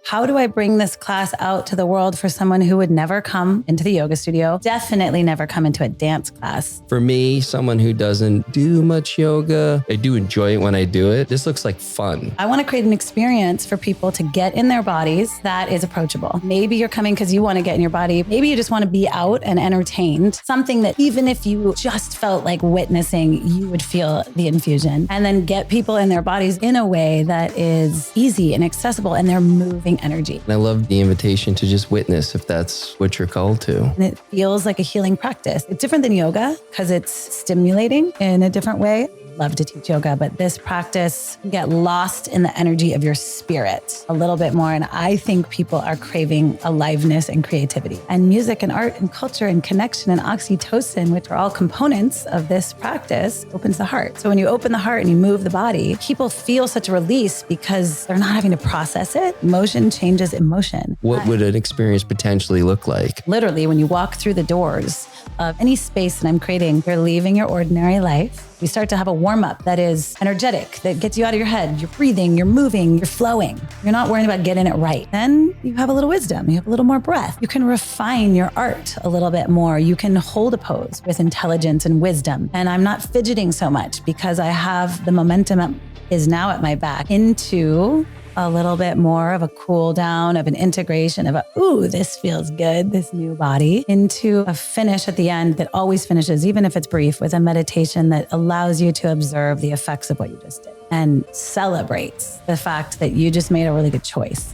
how do I bring this class out to the world for someone who would never come into the yoga studio, definitely never come into a dance class? For me, someone who doesn't do much yoga, I do enjoy it when I do it. This looks like fun. I want to create an experience for people to get in their bodies that is approachable. Maybe you're coming because you want to get in your body. Maybe you just want to be out and entertained. Something that even if you just felt like witnessing, you would feel the infusion. And then get people in their bodies in a way that is easy and accessible, and they're moving energy. And I love the invitation to just witness if that's what you're called to. And it feels like a healing practice. It's different than yoga because it's stimulating in a different way. Love to teach yoga, but this practice, you get lost in the energy of your spirit a little bit more. And I think people are craving aliveness and creativity. And music and art and culture and connection and oxytocin, which are all components of this practice, opens the heart. So when you open the heart and you move the body, people feel such a release because they're not having to process it. Motion changes emotion. What would an experience potentially look like? Literally, when you walk through the doors of any space that I'm creating, you're leaving your ordinary life. We start to have a warm-up that is energetic, that gets you out of your head. You're breathing, you're moving, you're flowing. You're not worrying about getting it right. Then you have a little wisdom, you have a little more breath. You can refine your art a little bit more. You can hold a pose with intelligence and wisdom. And I'm not fidgeting so much because I have the momentum is now at my back into a little bit more of a cool down, of an integration of ooh, this feels good, this new body, into a finish at the end that always finishes, even if it's brief, with a meditation that allows you to observe the effects of what you just did and celebrates the fact that you just made a really good choice.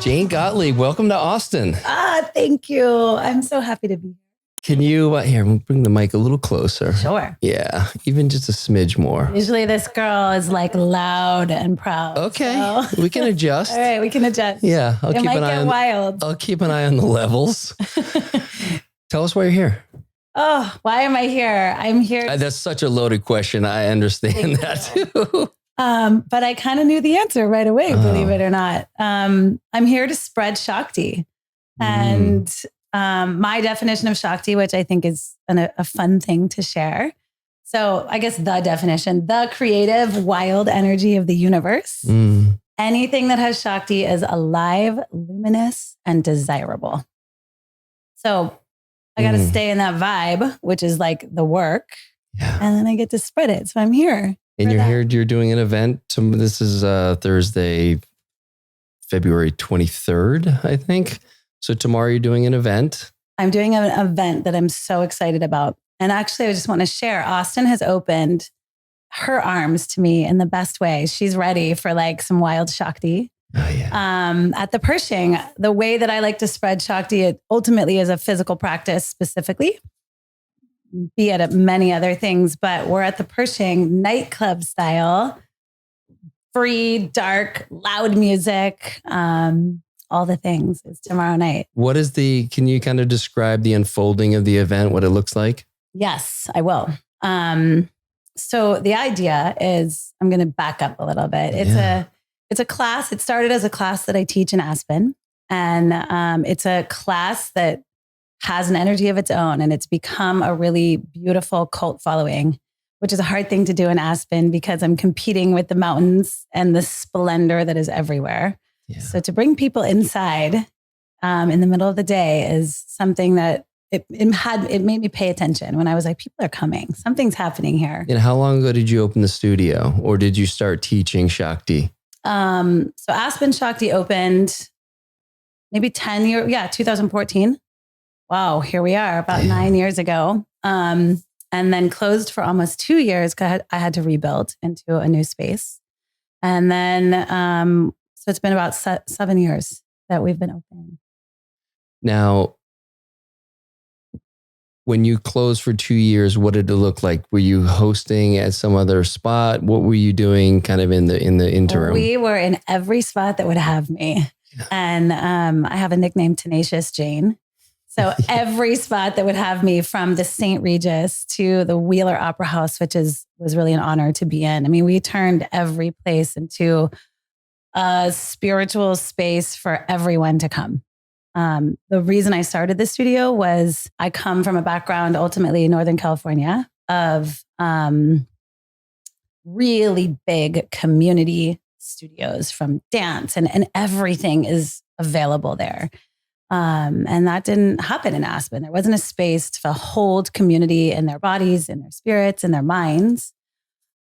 Jayne Gottlieb, welcome to Austin. Thank you. I'm so happy to be here. Can you, here, we'll bring the mic a little closer. Sure. Yeah, even just a smidge more. Usually this girl is like loud and proud. Okay, so. We can adjust. All right, we can adjust. Yeah, I'll keep an eye on the levels. Tell us why you're here. Oh, why am I here? I'm here. That's such a loaded question. I understand that too. But I kind of knew the answer right away, believe it or not. I'm here to spread Shakti. And my definition of Shakti, which I think is a fun thing to share. So I guess the definition, the creative, wild energy of the universe. Anything that has Shakti is alive, luminous, and desirable. So I got to stay in that vibe, which is like the work. Yeah. And then I get to spread it. So I'm here. And you're doing an event. This is Thursday, February 23rd, I think. So tomorrow you're doing an event. I'm doing an event that I'm so excited about. And actually, I just want to share, Austin has opened her arms to me in the best way. She's ready for like some wild Shakti. Oh, yeah. At the Pershing, the way that I like to spread Shakti, it ultimately is a physical practice specifically. Be it many other things, but we're at the Pershing nightclub style, free, dark, loud music, all the things. It's tomorrow night. Can you kind of describe the unfolding of the event, what it looks like? Yes, I will. So the idea is, I'm going to back up a little bit. It's a class. It started as a class that I teach in Aspen. And it's a class that has an energy of its own, and it's become a really beautiful cult following, which is a hard thing to do in Aspen because I'm competing with the mountains and the splendor that is everywhere. Yeah. So to bring people inside in the middle of the day is something that it made me pay attention when I was like, people are coming. Something's happening here. And how long ago did you open the studio, or did you start teaching Shakti? So Aspen Shakti opened maybe 2014. Wow, here we are about 9 years ago. And then closed for almost 2 years because I had to rebuild into a new space. And then, so it's been about 7 years that we've been open. Now, when you closed for 2 years, what did it look like? Were you hosting at some other spot? What were you doing kind of in the interim? We were in every spot that would have me. Yeah. And I have a nickname, Tenacious Jayne. So every spot that would have me, from the St. Regis to the Wheeler Opera House, which was really an honor to be in. I mean, we turned every place into a spiritual space for everyone to come. The reason I started the studio was I come from a background, ultimately in Northern California, of really big community studios from dance and everything is available there. And that didn't happen in Aspen. There wasn't a space to hold community in their bodies, in their spirits, in their minds.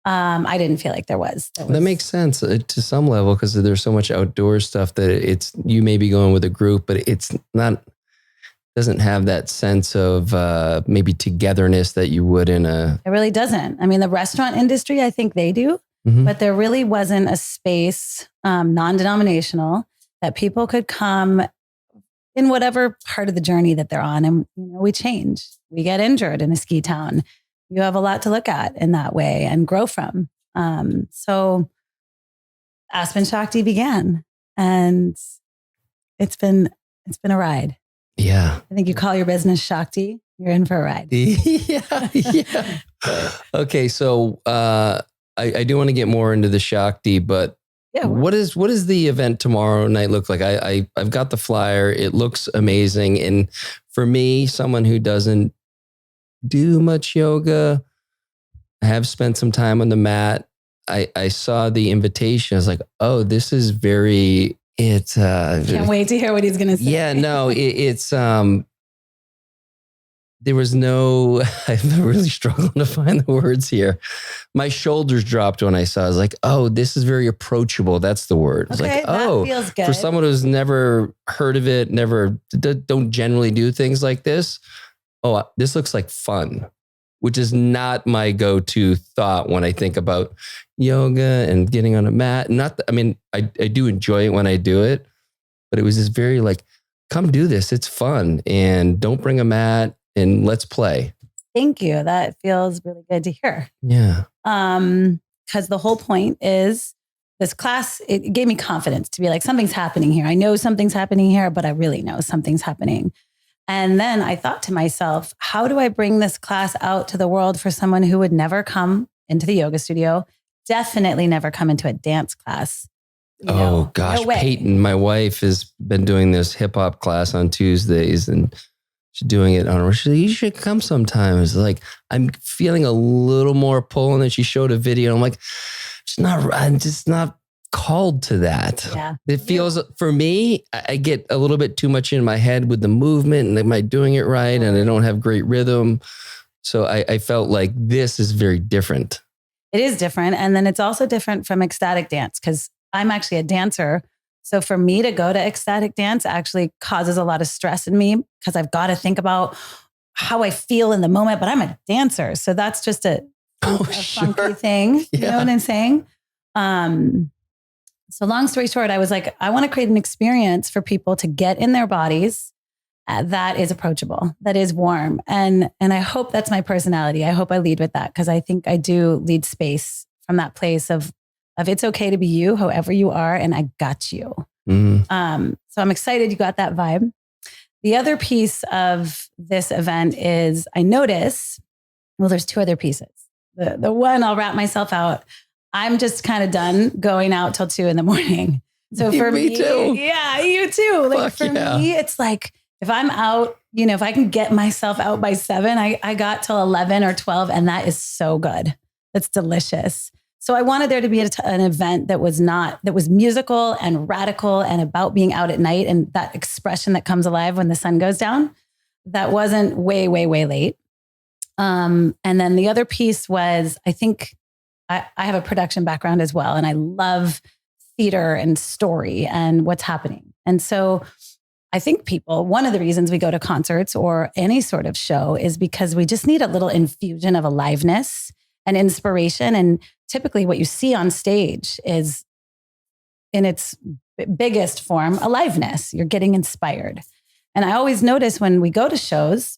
I didn't feel like there was. That makes sense to some level because there's so much outdoor stuff that you may be going with a group, but it's not, doesn't have that sense of maybe togetherness that you would in a... It really doesn't. I mean, the restaurant industry, I think they do, but there really wasn't a space, non-denominational, that people could come in whatever part of the journey that they're on. And, we change. We get injured in a ski town. You have a lot to look at in that way and grow from. So Aspen Shakti began, and it's been a ride. Yeah. I think you call your business Shakti, you're in for a ride. Yeah. Okay. So, I do want to get more into the Shakti, but what is the event tomorrow night look like? I've got the flyer. It looks amazing. And for me, someone who doesn't do much yoga, I have spent some time on the mat. I saw the invitation. I was like, oh, this is very, can't wait to hear what he's going to say. Yeah, no, there was no, I'm really struggling to find the words here. My shoulders dropped when I saw it. I was like, oh, this is very approachable. That's the word. I was like, oh, that feels good. For someone who's never heard of it, don't generally do things like this. Oh, this looks like fun, which is not my go-to thought when I think about yoga and getting on a mat. I do enjoy it when I do it, but it was just very like, come do this. It's fun, and don't bring a mat and let's play. Thank you. That feels really good to hear. Yeah. Because the whole point is this class, it gave me confidence to be like, something's happening here. I know something's happening here, but I really know something's happening. And then I thought to myself, how do I bring this class out to the world for someone who would never come into the yoga studio, definitely never come into a dance class? Oh gosh, no Peyton, my wife, has been doing this hip hop class on Tuesdays, and she's doing it on her. She's like, you should come sometime. It's like, I'm feeling a little more pull. And then she showed a video. And I'm like, I'm just not called to that. Yeah. It feels, for me, I get a little bit too much in my head with the movement, and am I doing it right? And I don't have great rhythm. So I felt like this is very different. It is different. And then it's also different from ecstatic dance, because I'm actually a dancer. So for me to go to ecstatic dance actually causes a lot of stress in me, because I've got to think about how I feel in the moment, but I'm a dancer. So that's just a funky thing. Yeah. You know what I'm saying? So long story short, I was like, I want to create an experience for people to get in their bodies that is approachable, that is warm. And I hope that's my personality. I hope I lead with that, because I think I do lead space from that place of it's okay to be you, however you are, and I got you. So I'm excited you got that vibe. The other piece of this event is I notice, well, there's two other pieces. The one, I'll wrap myself out. I'm just kind of done going out till 2 a.m. So for me too. Yeah, you too. Like for me, it's like, if I'm out, if I can get myself out by 7, I got till 11 or 12, and that is so good. That's delicious. So I wanted there to be an event that was musical and radical and about being out at night and that expression that comes alive when the sun goes down. That wasn't way, way, way late. And then the other piece was, I think I have a production background as well, and I love theater and story and what's happening. And so I think one of the reasons we go to concerts or any sort of show is because we just need a little infusion of aliveness and inspiration. And typically what you see on stage is, in its biggest form, aliveness. You're getting inspired. And I always notice when we go to shows,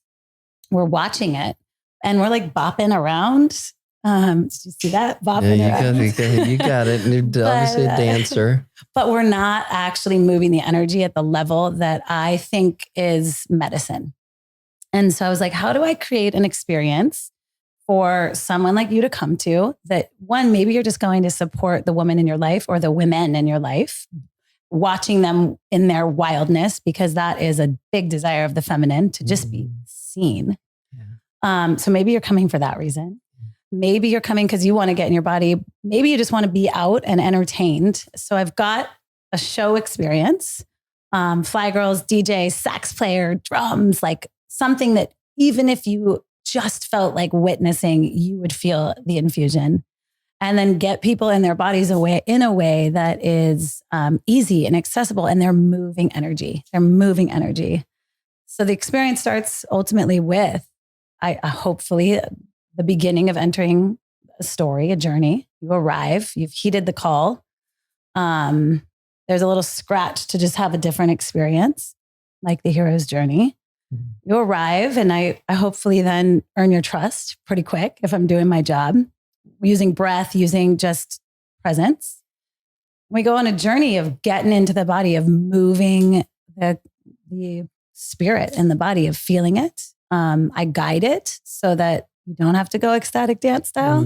we're watching it and we're like bopping around. Did you see that? Bopping around. You got it. And you're obviously a dancer. But we're not actually moving the energy at the level that I think is medicine. And so I was like, how do I create an experience for someone like you to come to that. One, maybe you're just going to support the woman in your life or the women in your life, watching them in their wildness, because that is a big desire of the feminine to just be seen. Yeah. So maybe you're coming for that reason. Maybe you're coming because you want to get in your body. Maybe you just want to be out and entertained. So I've got a show experience, fly girls, DJ, sax player, drums, like something that even if you just felt like witnessing, you would feel the infusion. And then get people in their bodies in a way that is easy and accessible, and they're moving energy. They're moving energy. So the experience starts ultimately with, hopefully, the beginning of entering a story, a journey. You arrive, you've heeded the call. There's a little scratch to just have a different experience, like the hero's journey. You arrive, and I hopefully then earn your trust pretty quick if I'm doing my job, using breath, using just presence. We go on a journey of getting into the body, of moving the spirit in the body, of feeling it. I guide it so that you don't have to go ecstatic dance style.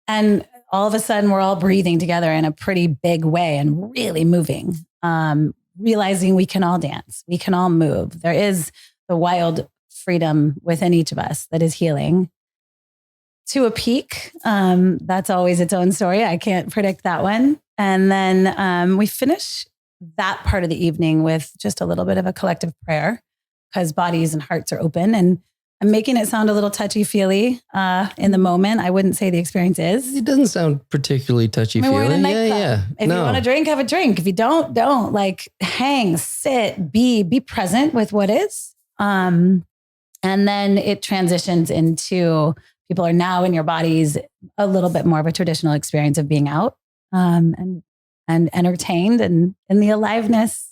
And all of a sudden, we're all breathing together in a pretty big way and really moving. Realizing we can all dance, we can all move. There is the wild freedom within each of us that is healing to a peak. That's always its own story. I can't predict that one. And then we finish that part of the evening with just a little bit of a collective prayer, because bodies and hearts are open. And I'm making it sound a little touchy-feely in the moment. I wouldn't say the experience is. It doesn't sound particularly touchy-feely. We're in a nightclub. Yeah. If you want to drink, have a drink. If you don't. Like, hang, sit, be present with what is. And then it transitions into people are now in your bodies, a little bit more of a traditional experience of being out and entertained and in the aliveness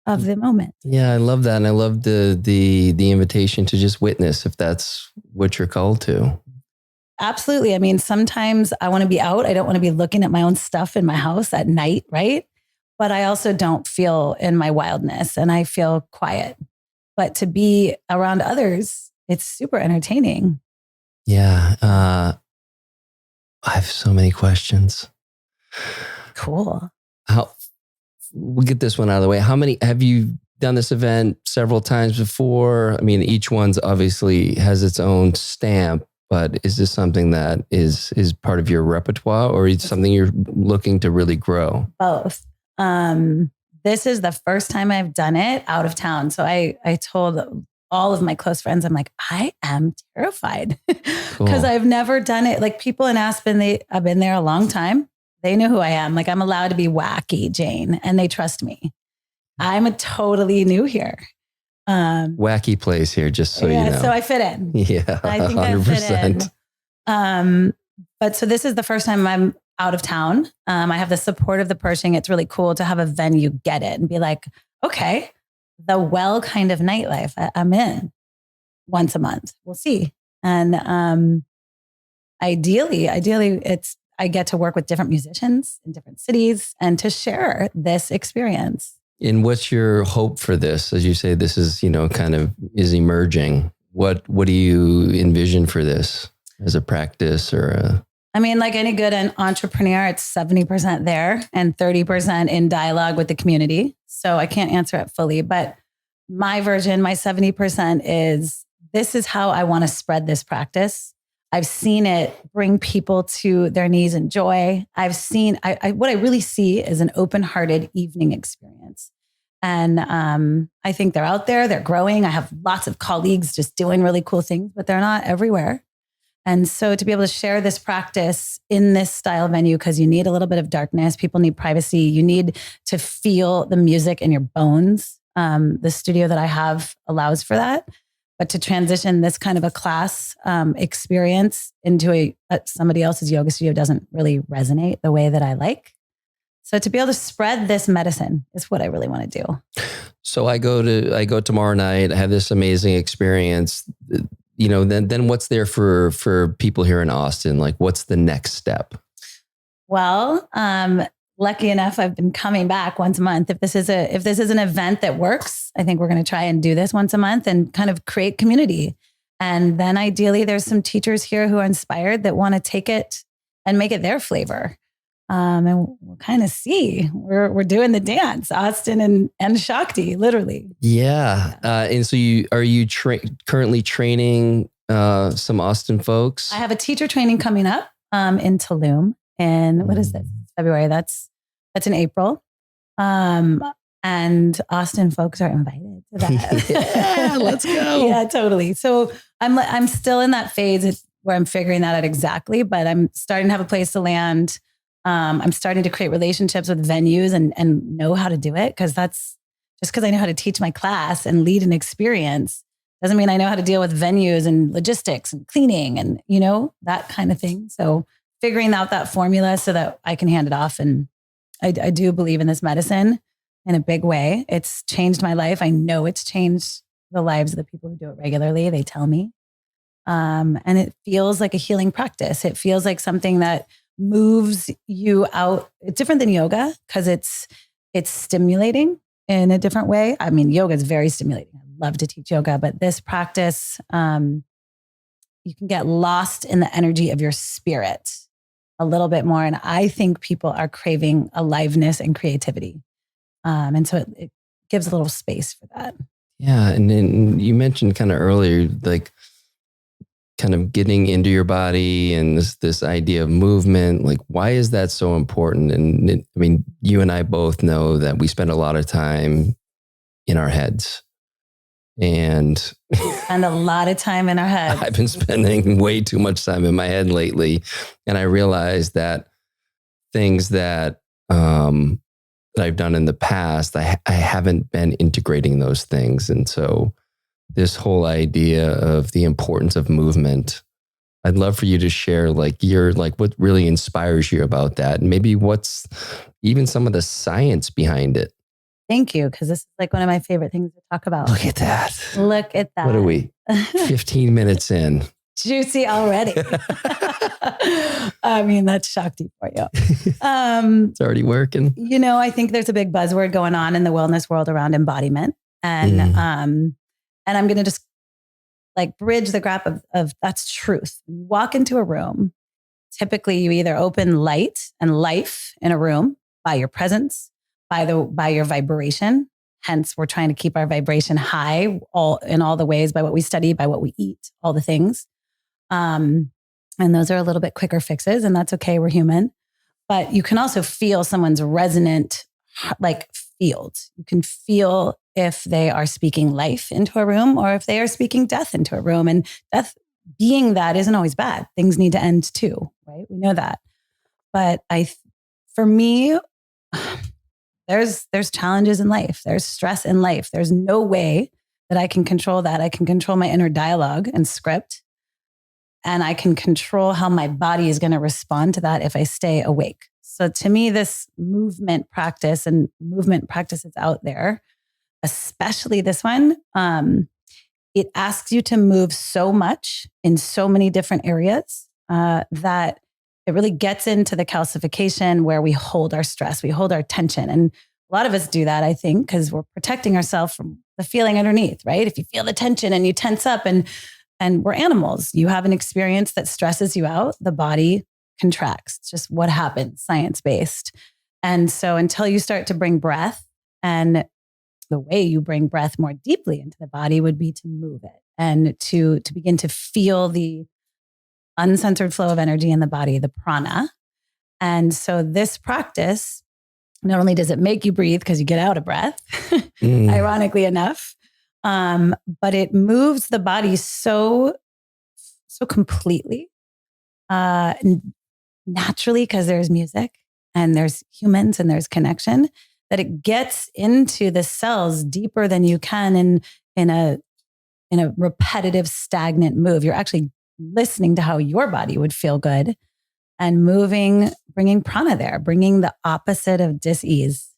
of the moment. Yeah, I love that. And I love the invitation to just witness, if that's what you're called to. Absolutely. I mean, sometimes I want to be out. I don't want to be looking at my own stuff in my house at night, right? But I also don't feel in my wildness, and I feel quiet. But to be around others, it's super entertaining. Yeah. I have so many questions. Cool. We'll get this one out of the way. How many have you done this event several times before? I mean, each one's obviously has its own stamp, but is this something that is part of your repertoire, or is it something you're looking to really grow? Both. This is the first time I've done it out of town. So I told all of my close friends, I'm like, I am terrified because I've never done it. Like, people in Aspen, I've been there a long time. They know who I am. Like, I'm allowed to be wacky, Jayne, and they trust me. I'm a totally new here. Wacky place here, just so you know. So I fit in. Yeah, I think 100%. I fit in. But so this is the first time I'm out of town. I have the support of the Pershing. It's really cool to have a venue get it and be like, okay, the well kind of nightlife I'm in once a month. We'll see. And ideally, I get to work with different musicians in different cities and to share this experience. And what's your hope for this? As you say, this is, kind of is emerging. What do you envision for this as a practice or I mean, like any good entrepreneur, it's 70% there and 30% in dialogue with the community. So I can't answer it fully, but my version, my 70% is, this is how I want to spread this practice. I've seen it bring people to their knees in joy. I've seen, what I really see is an open-hearted evening experience. And I think they're out there, they're growing. I have lots of colleagues just doing really cool things, but they're not everywhere. And so to be able to share this practice in this style venue, because you need a little bit of darkness, people need privacy, you need to feel the music in your bones. The studio that I have allows for that. But to transition this kind of a class experience into somebody else's yoga studio doesn't really resonate the way that I like. So to be able to spread this medicine is what I really want to do. So I go tomorrow night, I have this amazing experience. Then what's there for people here in Austin? Like, what's the next step? Well, lucky enough, I've been coming back once a month. If this is an event that works, I think we're going to try and do this once a month and kind of create community. And then ideally, there's some teachers here who are inspired that want to take it and make it their flavor. And we'll kind of see. We're doing the dance, Austin and Shakti, literally. Yeah. And so are you currently training some Austin folks? I have a teacher training coming up in Tulum. And what is this? February. That's in April. And Austin folks are invited to that. Yeah, let's go. Yeah, totally. So I'm still in that phase where I'm figuring that out exactly, but I'm starting to have a place to land. I'm starting to create relationships with venues and know how to do it. Cause that's just because I know how to teach my class and lead an experience doesn't mean I know how to deal with venues and logistics and cleaning and, that kind of thing. So figuring out that formula so that I can hand it off. And I do believe in this medicine in a big way. It's changed my life. I know it's changed the lives of the people who do it regularly. They tell me. And it feels like a healing practice. It feels like something that moves you out. It's different than yoga because it's stimulating in a different way. I mean, yoga is very stimulating. I love to teach yoga, but this practice, you can get lost in the energy of your spirit a little bit more. And I think people are craving aliveness and creativity. And so it gives a little space for that. Yeah. And then you mentioned kind of earlier, like kind of getting into your body and this idea of movement. Like, why is that so important? And you and I both know that we spend a lot of time in our heads. And spend a lot of time in our heads. I've been spending way too much time in my head lately. And I realized that things that I've done in the past, I haven't been integrating those things. And so this whole idea of the importance of movement, I'd love for you to share what really inspires you about that. And maybe what's even some of the science behind it. Thank you. Because this is like one of my favorite things to talk about. Look at that. Look at that. What are we? 15 minutes in. Juicy already. I mean, that's Shakti for you. It's already working. I think there's a big buzzword going on in the wellness world around embodiment. And I'm going to just bridge the gap of that's truth. You walk into a room, typically you either open light and life in a room by your presence, by your vibration. Hence, we're trying to keep our vibration high in all the ways, by what we study, by what we eat, all the things. And those are a little bit quicker fixes, and that's okay. We're human. But you can also feel someone's resonant field. You can feel if they are speaking life into a room or if they are speaking death into a room. And death being that isn't always bad. Things need to end too, right? We know that. But for me, there's challenges in life. There's stress in life. There's no way that I can control that. I can control my inner dialogue and script. And I can control how my body is going to respond to that if I stay awake. So to me, this movement practice and movement practices out there, especially this one, it asks you to move so much in so many different areas that it really gets into the calcification where we hold our stress, we hold our tension. And a lot of us do that, I think, because we're protecting ourselves from the feeling underneath, right? If you feel the tension and you tense up and we're animals, you have an experience that stresses you out, the body contracts. It's just what happens, science-based. And so until you start to bring breath, and the way you bring breath more deeply into the body would be to move it and to begin to feel the uncensored flow of energy in the body, the prana. And so this practice, not only does it make you breathe because you get out of breath, ironically enough, but it moves the body so completely, naturally, because there's music and there's humans and there's connection, that it gets into the cells deeper than you can in a repetitive, stagnant move. You're actually listening to how your body would feel good and moving, bringing prana there, bringing the opposite of dis-ease.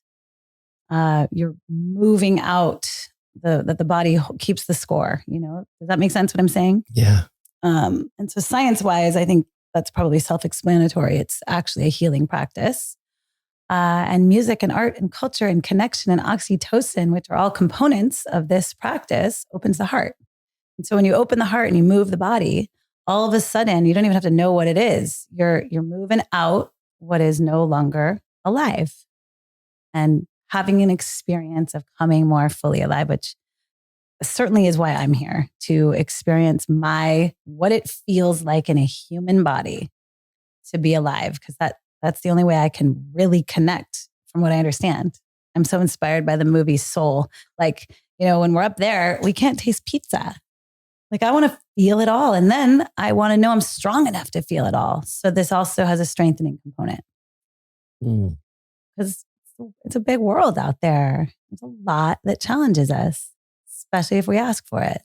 You're moving out that the body keeps the score. Does that make sense what I'm saying? Yeah. And so science-wise, I think that's probably self-explanatory. It's actually a healing practice. And music and art and culture and connection and oxytocin, which are all components of this practice, opens the heart. And so when you open the heart and you move the body, all of a sudden, you don't even have to know what it is. You're moving out what is no longer alive and having an experience of coming more fully alive, which certainly is why I'm here, to experience what it feels like in a human body to be alive, because that's the only way I can really connect from what I understand. I'm so inspired by the movie Soul. Like, when we're up there, we can't taste pizza. Like, I want to feel it all. And then I want to know I'm strong enough to feel it all. So this also has a strengthening component. Because it's a big world out there. There's a lot that challenges us, especially if we ask for it.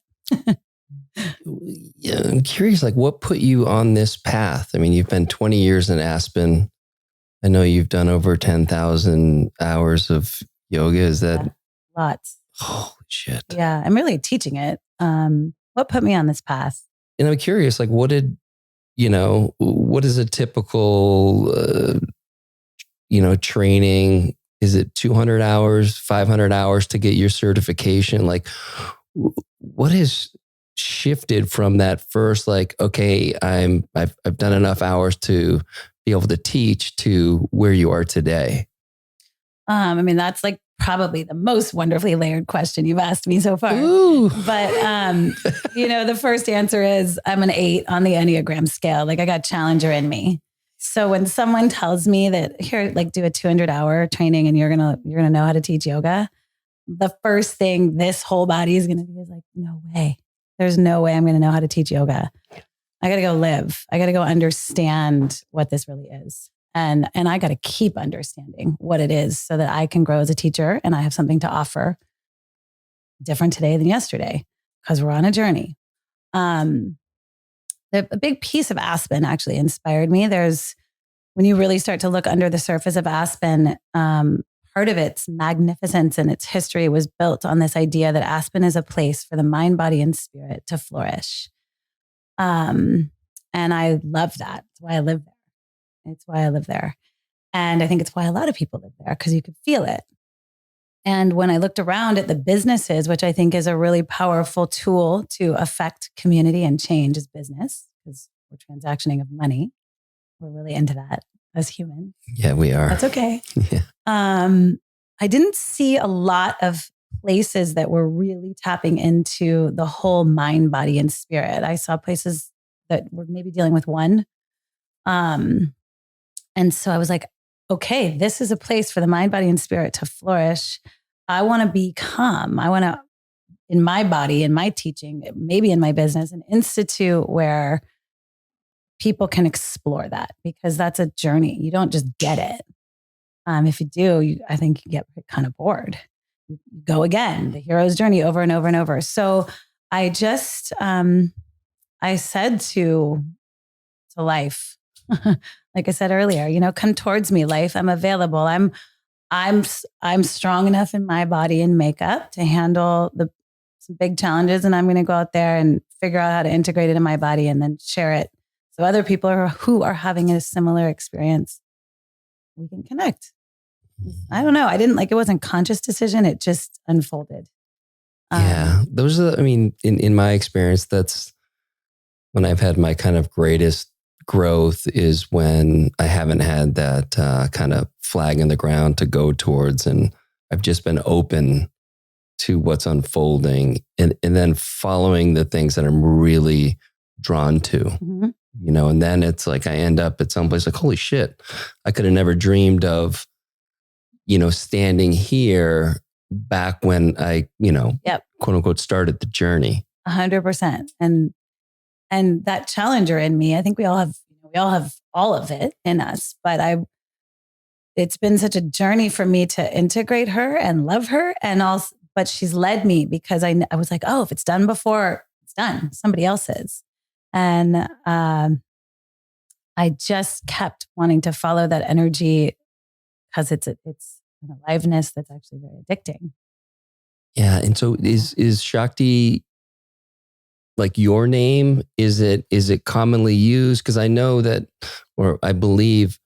Yeah, I'm curious, like, what put you on this path? I mean, you've been 20 years in Aspen. I know you've done over 10,000 hours of yoga. Is that? Yeah, lots. Holy shit. Yeah, I'm really teaching it. What put me on this path? And I'm curious, like, what is a typical, training? Is it 200 hours, 500 hours to get your certification? Like, what has shifted from that first, like, okay, I've done enough hours to be able to teach, to where you are today? I mean, that's like probably the most wonderfully layered question you've asked me so far. Ooh. But, the first answer is I'm an 8 on the Enneagram scale. Like, I got challenger in me. So when someone tells me that, here, like, do a 200-hour training and you're going to know how to teach yoga, the first thing this whole body is going to be is like, no way. There's no way I'm going to know how to teach yoga. I got to go live. I got to go understand what this really is. And I got to keep understanding what it is so that I can grow as a teacher and I have something to offer different today than yesterday, because we're on a journey. A big piece of Aspen actually inspired me. When you really start to look under the surface of Aspen, part of its magnificence and its history was built on this idea that Aspen is a place for the mind, body, and spirit to flourish. And I love that. That's why I live there. It's why I live there. And I think it's why a lot of people live there, because you could feel it. And when I looked around at the businesses, which I think is a really powerful tool to affect community and change as business, because we're transactioning of money. We're really into that as humans. Yeah, we are. That's okay. Yeah. I didn't see a lot of places that were really tapping into the whole mind, body, and spirit. I saw places that were maybe dealing with one. And so I was like, okay, this is a place for the mind, body, and spirit to flourish. I want to, in my body, in my teaching, maybe in my business, an institute where people can explore that, because that's a journey. You don't just get it. If you do, I think you get kind of bored. You go again, the hero's journey over and over and over. So I just, I said to life, like I said earlier, come towards me, life. I'm available. I'm strong enough in my body and makeup to handle some big challenges, and I'm going to go out there and figure out how to integrate it in my body and then share it, so other people who are having a similar experience, we can connect. I don't know. It wasn't a conscious decision. It just unfolded. Yeah, those are. In my experience, that's when I've had my kind of greatest growth, is when I haven't had that kind of flag in the ground to go towards, and I've just been open to what's unfolding, and then following the things that I'm really drawn to. Mm-hmm. And then it's like I end up at some place like, holy shit, I could have never dreamed of, standing here back when I, yep, quote unquote, started the journey. 100%. And that challenger in me, I think we all have all of it in us, but it's been such a journey for me to integrate her and love her. And also, but she's led me, because I was like, oh, if it's done before, it's done. Somebody else is. And I just kept wanting to follow that energy, because it's an aliveness that's actually very addicting. Yeah. And so is Shakti like your name? Is it commonly used? Because I know that, or I believe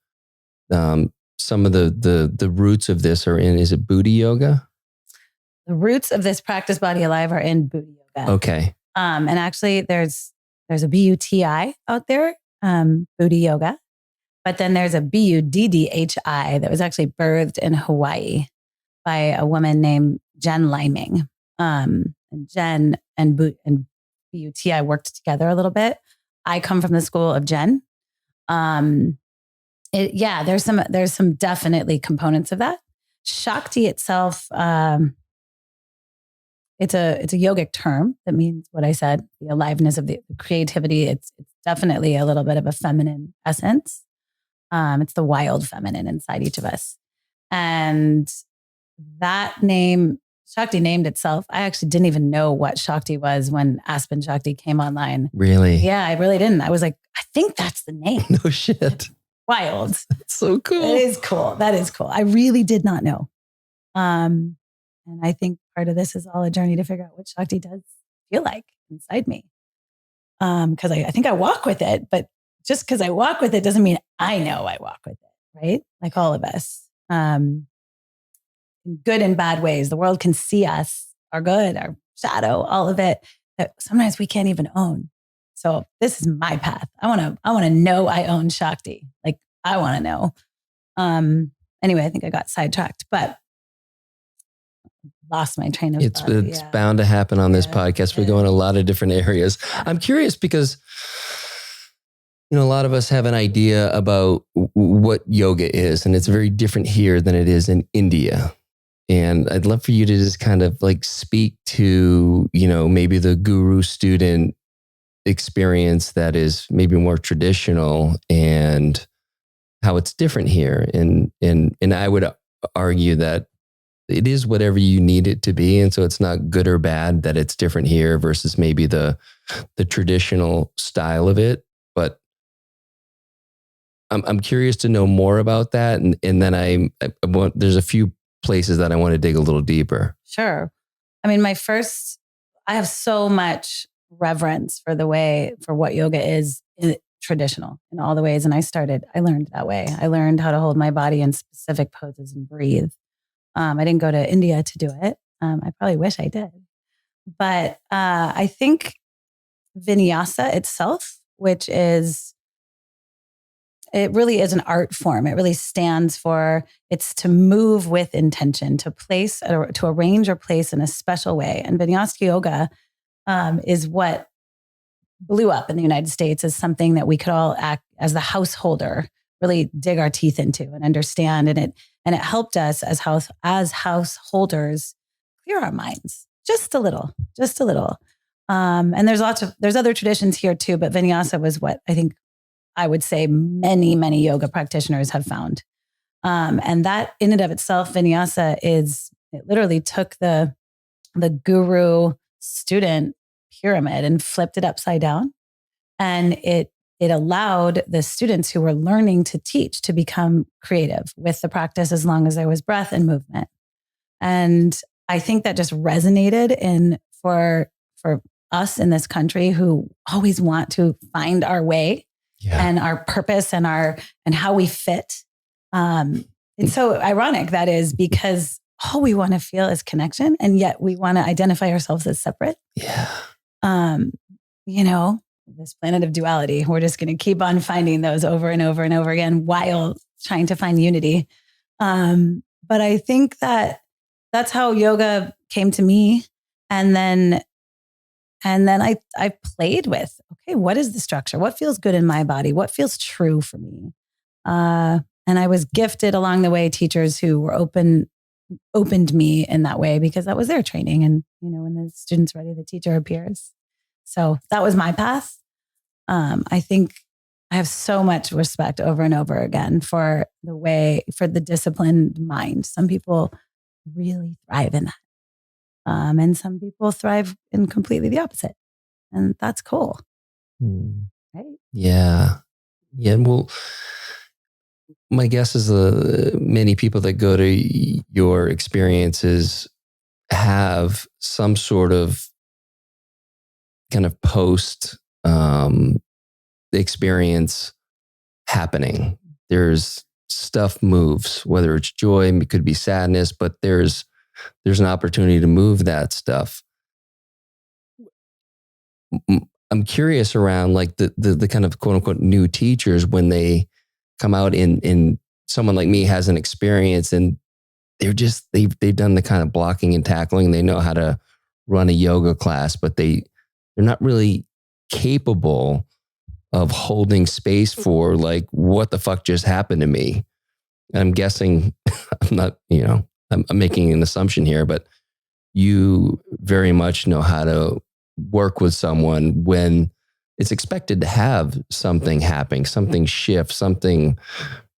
some of the roots of this are in, is it Booty Yoga? The roots of this practice, Body Alive, are in Booty Yoga. Okay. And actually there's a BUTI out there, Booty Yoga. But then there's a BUDDHI that was actually birthed in Hawaii by a woman named Jayne Liming. And Jayne and BUTI worked together a little bit. I come from the school of Jayne. There's some definitely components of that. Shakti itself, it's a yogic term that means what I said, the aliveness of the creativity. It's definitely a little bit of a feminine essence. It's the wild feminine inside each of us. And that name, Shakti, named itself. I actually didn't even know what Shakti was when Aspen Shakti came online. Really? Yeah, I really didn't. I was like, I think that's the name. No shit. Wild. That's so cool. It is cool. That is cool. I really did not know. And I think part of this is all a journey to figure out what Shakti does feel like inside me. Because I think I walk with it, but just because I walk with it doesn't mean I know I walk with it, right? Like all of us. In good and bad ways. The world can see us, our good, our shadow, all of it, that sometimes we can't even own. So this is my path. I want to know I own Shakti. Like I want to know. Anyway, I think I got sidetracked, but lost my train of thought. It's bound to happen on this podcast. We go in a lot of different areas. I'm curious because, a lot of us have an idea about what yoga is, and it's very different here than it is in India. And I'd love for you to just kind of like speak to, maybe the guru student experience that is maybe more traditional and how it's different here. And I would argue that it is whatever you need it to be. And so it's not good or bad that it's different here versus maybe the traditional style of it. But I'm curious to know more about that. And then there's a few places that I want to dig a little deeper. Sure. I mean, I have so much reverence for what yoga is traditional in all the ways. And I learned that way. I learned how to hold my body in specific poses and breathe. I didn't go to India to do it. I probably wish I did. But I think vinyasa itself, it really is an art form. It really stands for, it's to move with intention, to arrange or place in a special way. And vinyasa yoga is what blew up in the United States as something that we could all act as the householder, really dig our teeth into and understand. And it helped us as householders clear our minds just a little. And there's other traditions here too, but vinyasa was what I think I would say many, many yoga practitioners have found. And that in and of itself, vinyasa it literally took the guru student pyramid and flipped it upside down. And it allowed the students who were learning to teach to become creative with the practice as long as there was breath and movement. And I think that just resonated for us in this country who always want to find our way and our purpose and how we fit. It's so ironic that is, because all we want to feel is connection, and yet we want to identify ourselves as separate. Yeah. This planet of duality, we're just going to keep on finding those over and over and over again while trying to find unity. But I think that's how yoga came to me. And then I played with, okay, what is the structure? What feels good in my body? What feels true for me? And I was gifted along the way teachers who were opened me in that way, because that was their training. And, when the student's ready, the teacher appears. So that was my path. I think I have so much respect over and over again for the disciplined mind. Some people really thrive in that. And some people thrive in completely the opposite. And that's cool. Right? Yeah. Yeah. Well, my guess is many people that go to your experiences have some sort of kind of post experience happening. There's stuff moves, whether it's joy, it could be sadness, but there's an opportunity to move that stuff. I'm curious around like the kind of quote unquote new teachers when they come out in someone like me has an experience and they've done the kind of blocking and tackling. They know how to run a yoga class, but they're not really capable of holding space for like, what the fuck just happened to me? And I'm guessing, I'm not, I'm making an assumption here, but you very much know how to work with someone when it's expected to have something happening, something shift, something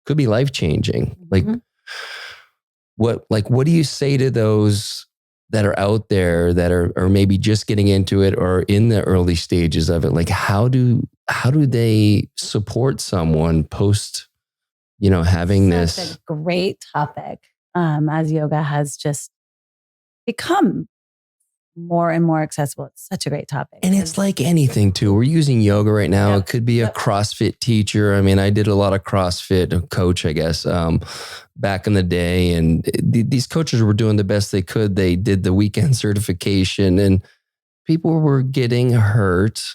could be life-changing. Mm-hmm. What do you say to those that are out there that are maybe just getting into it or in the early stages of it? Like, how do they support someone post, having That's this? a great topic. As yoga has just become more and more accessible. It's such a great topic. And it's like anything too. We're using yoga right now. It could be a CrossFit teacher. I mean, I did a lot of CrossFit, a coach, I guess, back in the day. And these coaches were doing the best they could. They did the weekend certification and people were getting hurt,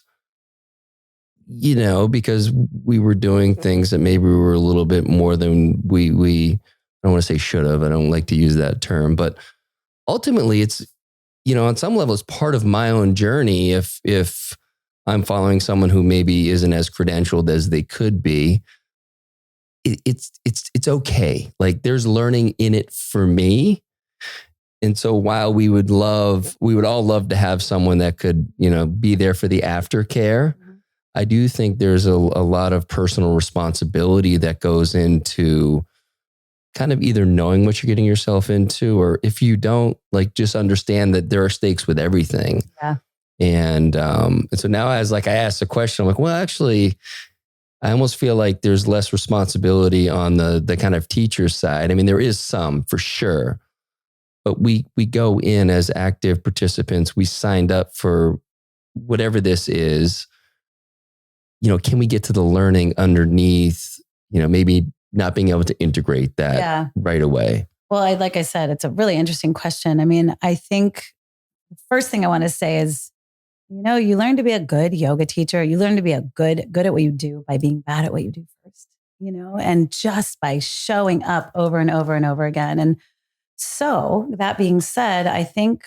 because we were doing things that maybe we were a little bit more than we I don't want to say should have. I don't like to use that term, but ultimately it's, on some level, it's part of my own journey. If I'm following someone who maybe isn't as credentialed as they could be, it's okay. Like there's learning in it for me. And so while we would all love to have someone that could, be there for the aftercare, I do think there's a lot of personal responsibility that goes into kind of either knowing what you're getting yourself into, or if you don't, like, just understand that there are stakes with everything. Yeah. And so now I asked the question, I'm like, well, actually, I almost feel like there's less responsibility on the kind of teacher side. I mean, there is some for sure, but we go in as active participants. We signed up for whatever this is. Can we get to the learning underneath, maybe not being able to integrate that right away? Well, like I said, it's a really interesting question. I mean, I think the first thing I want to say is, you learn to be a good yoga teacher. You learn to be a good at what you do by being bad at what you do first, and just by showing up over and over and over again. And so that being said, I think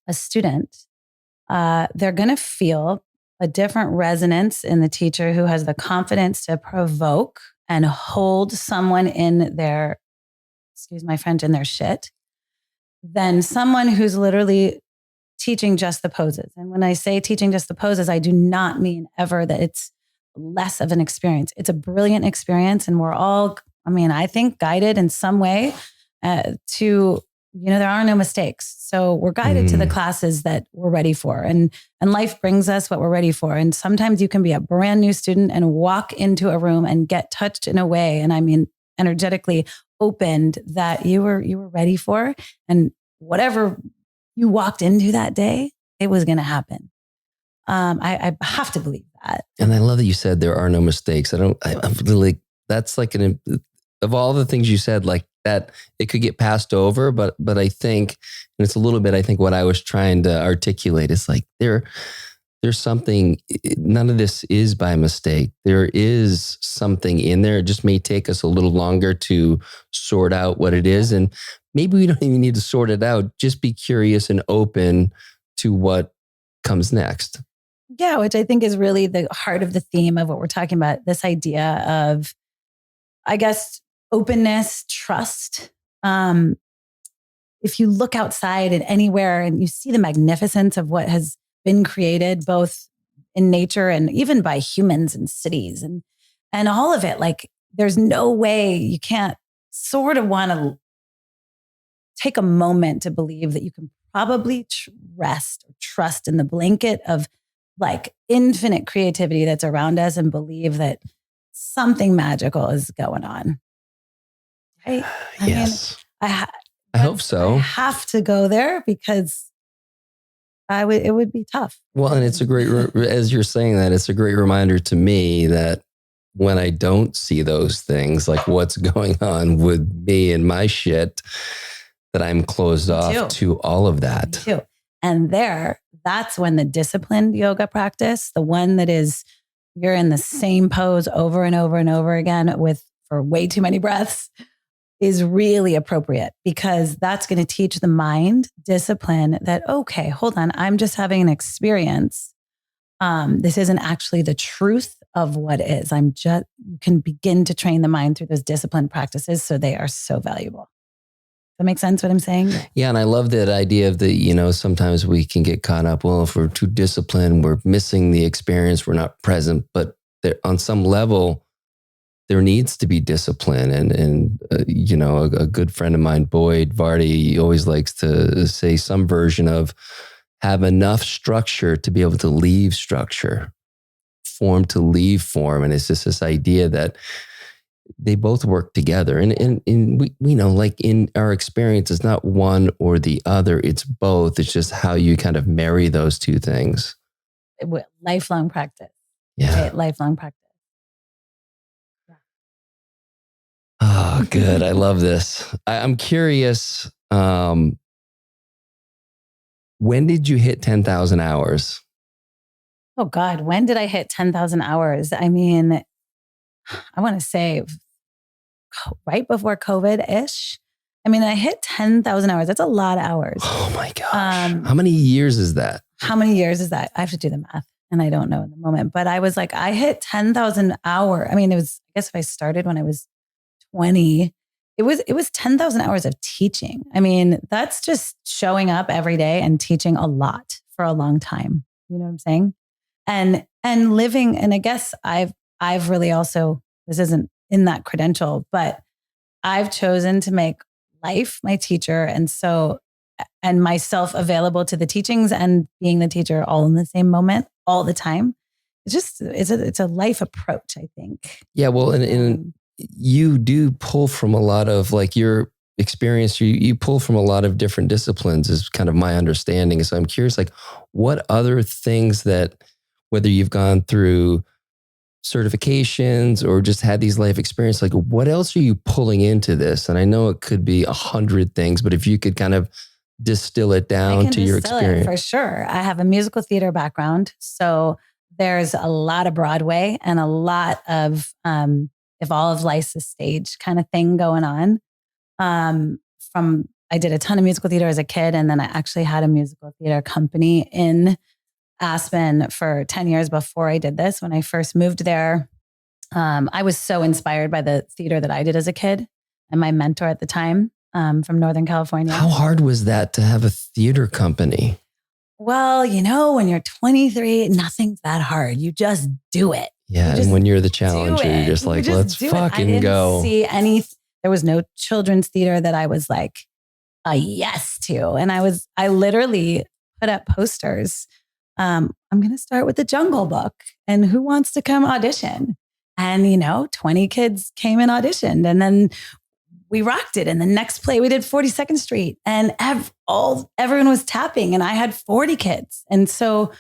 a student, they're going to feel a different resonance in the teacher who has the confidence to provoke and hold someone in their, excuse my French, in their shit, than someone who's literally teaching just the poses. And when I say teaching just the poses, I do not mean ever that it's less of an experience. It's a brilliant experience. And we're all, I think, guided in some way to, there are no mistakes. So we're guided to the classes that we're ready for. And life brings us what we're ready for. And sometimes you can be a brand new student and walk into a room and get touched in a way, and energetically opened, that you were ready for. And whatever you walked into that day, it was going to happen. I have to believe that. And I love that you said there are no mistakes. I'm really, that's like of all the things you said, like that, it could get passed over, but I think, and it's a little bit, I think what I was trying to articulate is like, there's something, none of this is by mistake. There is something in there. It just may take us a little longer to sort out what it is. And maybe we don't even need to sort it out. Just be curious and open to what comes next. Yeah, which I think is really the heart of the theme of what we're talking about. This idea of, I guess, openness, trust. If you look outside and anywhere and you see the magnificence of what has been created, both in nature and even by humans and cities and all of it, like there's no way you can't sort of want to take a moment to believe that you can probably rest or trust in the blanket of like infinite creativity that's around us and believe that something magical is going on. Right? Yes. I hope so. I have to go there because it would be tough. Well, and it's a great, as you're saying that, it's a great reminder to me that when I don't see those things, like what's going on with me and my shit, that I'm closed off to all of that. Me too. And that's when the disciplined yoga practice, the one that is you're in the same pose over and over and over again for way too many breaths, is really appropriate, because that's going to teach the mind discipline that, okay, hold on, I'm just having an experience. This isn't actually the truth of what is. You can begin to train the mind through those disciplined practices. So they are so valuable. That makes sense what I'm saying? Yeah. And I love that idea of sometimes we can get caught up, well, if we're too disciplined, we're missing the experience, we're not present, but on some level, there needs to be discipline. And a good friend of mine, Boyd Vardy, always likes to say some version of have enough structure to be able to leave structure, form to leave form. And it's just this idea that they both work together. And we know, like in our experience, it's not one or the other, it's both. It's just how you kind of marry those two things. Lifelong practice. Yeah. Right? Lifelong practice. Oh, good. I love this. I'm curious. When did you hit 10,000 hours? Oh God, when did I hit 10,000 hours? I mean, I want to say right before COVID-ish. I mean, I hit 10,000 hours. That's a lot of hours. Oh my gosh. How many years is that? How many years is that? I have to do the math and I don't know in the moment, but I was like, I hit 10,000 hours. I mean, I guess if I started when I was 20, it was 10,000 hours of teaching. I mean, that's just showing up every day and teaching a lot for a long time. You know what I'm saying? And living, and I guess I've really also, this isn't in that credential, but I've chosen to make life my teacher. And myself available to the teachings and being the teacher all in the same moment, all the time. It's a life approach, I think. Yeah. Well, and you do pull from a lot of like your experience. You pull from a lot of different disciplines is kind of my understanding. So I'm curious, like what other things that, whether you've gone through certifications or just had these life experiences, like what else are you pulling into this? And I know it could be 100 things, but if you could kind of distill it down to your experience. For sure. I have a musical theater background. So there's a lot of Broadway and a lot of, if all of life's a stage kind of thing going on. I did a ton of musical theater as a kid. And then I actually had a musical theater company in Aspen for 10 years before I did this. When I first moved there, I was so inspired by the theater that I did as a kid and my mentor at the time from Northern California. How hard was that to have a theater company? Well, when you're 23, nothing's that hard. You just do it. Yeah. And when you're the challenger, you're just like, let's fucking go. There was no children's theater that I was like a yes to. And I literally put up posters. I'm going to start with the Jungle Book and who wants to come audition? And, 20 kids came and auditioned and then we rocked it. And the next play we did 42nd Street and everyone was tapping and I had 40 kids. And so,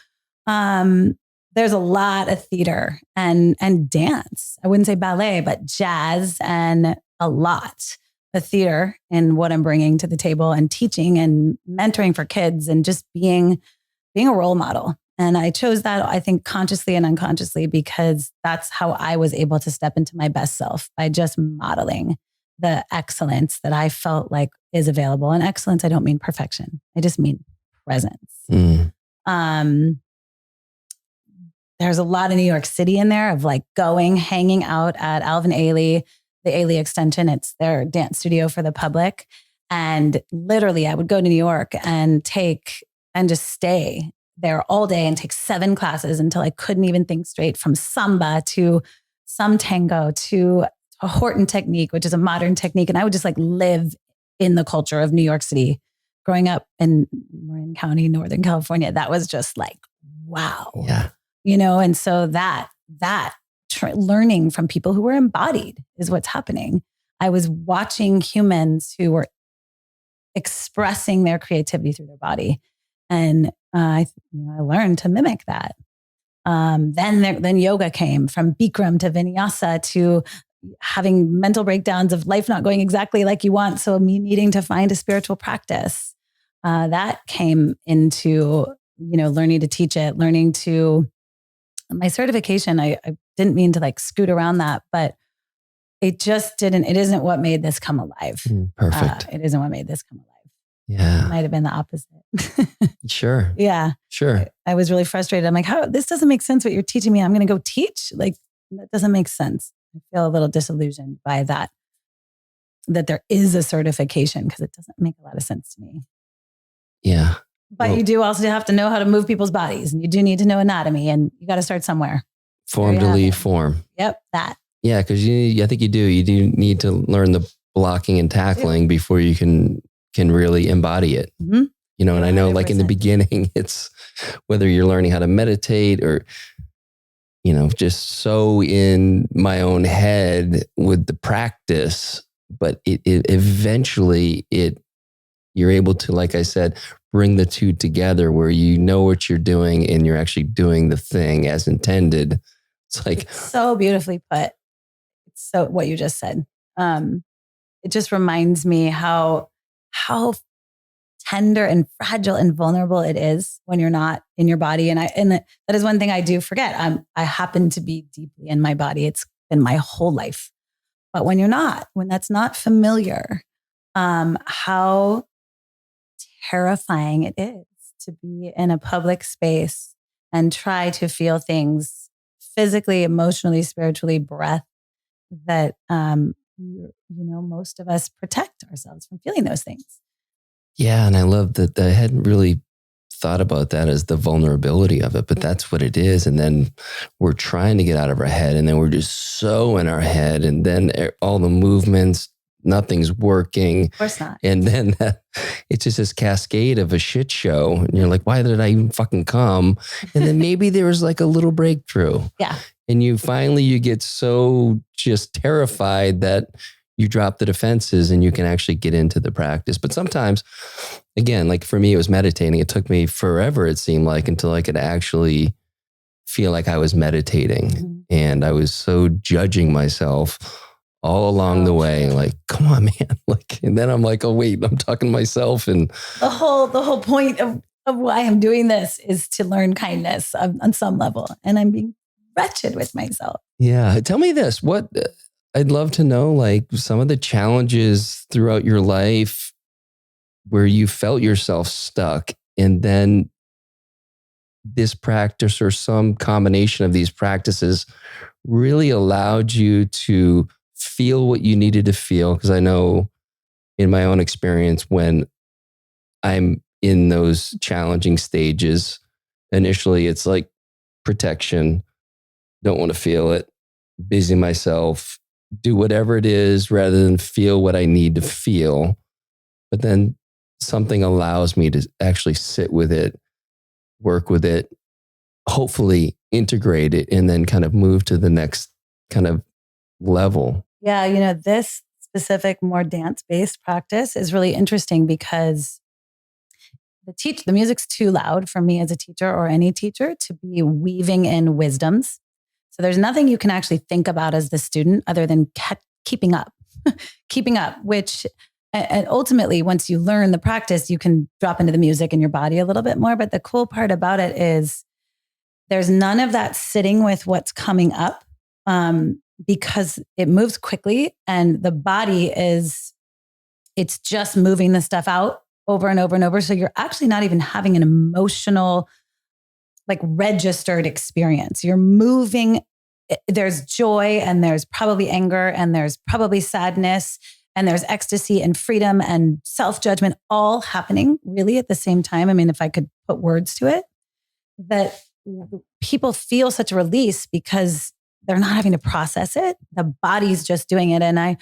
there's a lot of theater and dance. I wouldn't say ballet, but jazz and a lot of theater in what I'm bringing to the table and teaching and mentoring for kids and just being a role model. And I chose that, I think, consciously and unconsciously, because that's how I was able to step into my best self, by just modeling the excellence that I felt like is available. And excellence, I don't mean perfection. I just mean presence. There's a lot of New York City in there of like hanging out at Alvin Ailey, the Ailey Extension. It's their dance studio for the public. And literally I would go to New York and just stay there all day and take 7 classes until I couldn't even think straight, from samba to some tango to a Horton technique, which is a modern technique. And I would just like live in the culture of New York City. Growing up in Marin County, Northern California, that was just like, wow. Yeah. And so that learning from people who were embodied is what's happening. I was watching humans who were expressing their creativity through their body. And I learned to mimic that. Then yoga came, from Bikram to Vinyasa to having mental breakdowns of life not going exactly like you want. So me needing to find a spiritual practice that came into learning to teach it, learning to my certification. I didn't mean to like scoot around that, but it isn't what made this come alive. Perfect. It isn't what made this come alive. Yeah. It might have been the opposite. Sure. Yeah. Sure. I was really frustrated. I'm like, this doesn't make sense what you're teaching me. I'm going to go teach. Like, that doesn't make sense. I feel a little disillusioned by that there is a certification, because it doesn't make a lot of sense to me. Yeah. But you do also have to know how to move people's bodies, and you do need to know anatomy, and you got to start somewhere. Form to leave form. Yep. That. Yeah. Cause I think you do need to learn the blocking and tackling before you can really embody it. Mm-hmm. And I know 100%. Like in the beginning, it's whether you're learning how to meditate or, just so in my own head with the practice, but it eventually you're able to, like I said, bring the two together where you know what you're doing and you're actually doing the thing as intended. It's so beautifully put. It's so what you just said. It just reminds me how tender and fragile and vulnerable it is when you're not in your body. And that is one thing I do forget. I happen to be deeply in my body. It's been my whole life. But when that's not familiar, how terrifying it is to be in a public space and try to feel things physically, emotionally, spiritually, breath, that, most of us protect ourselves from feeling those things. Yeah. And I love that I hadn't really thought about that as the vulnerability of it, but that's what it is. And then we're trying to get out of our head, and then we're just so in our head, and then all the movements, nothing's working. Of course not. And then it's just this cascade of a shit show. And you're like, why did I even fucking come? And then maybe there was like a little breakthrough. Yeah. And you get so just terrified that you drop the defenses and you can actually get into the practice. But sometimes, again, like for me, it was meditating. It took me forever, it seemed like, until I could actually feel like I was meditating. Mm-hmm. And I was so judging myself all along the way. Like, come on, man. Like, and then I'm like, oh, wait, I'm talking to myself. And the whole point of why I'm doing this is to learn kindness on some level. And I'm being wretched with myself. Yeah. Tell me this. I'd love to know, like, some of the challenges throughout your life where you felt yourself stuck, and then this practice or some combination of these practices really allowed you to feel what you needed to feel. Because I know in my own experience, when I'm in those challenging stages, initially it's like protection, don't want to feel it, busy myself, do whatever it is rather than feel what I need to feel. But then something allows me to actually sit with it, work with it, hopefully integrate it, and then kind of move to the next kind of level. Yeah, this specific, more dance-based practice is really interesting because the music's too loud for me as a teacher or any teacher to be weaving in wisdoms. So there's nothing you can actually think about as the student other than keeping up, which, and ultimately, once you learn the practice, you can drop into the music in your body a little bit more. But the cool part about it is there's none of that sitting with what's coming up, because it moves quickly, and the body it's just moving the stuff out over and over and over. So you're actually not even having an emotional, like, registered experience. You're moving. There's joy, and there's probably anger, and there's probably sadness, and there's ecstasy and freedom and self-judgment all happening really at the same time. I mean, if I could put words to it, that people feel such a release because they're not having to process it. The body's just doing it. And I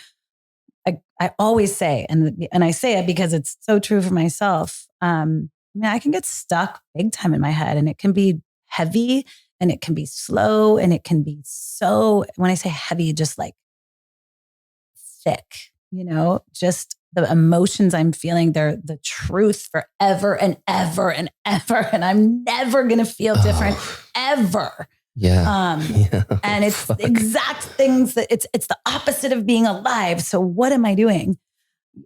always say, and I say it because it's so true for myself. I can get stuck big time in my head, and it can be heavy, and it can be slow, and it can be so, when I say heavy, just like thick, just the emotions I'm feeling, they're the truth forever and ever and ever. And I'm never going to feel different ever. Yeah. And it's the exact things that it's the opposite of being alive. So what am I doing?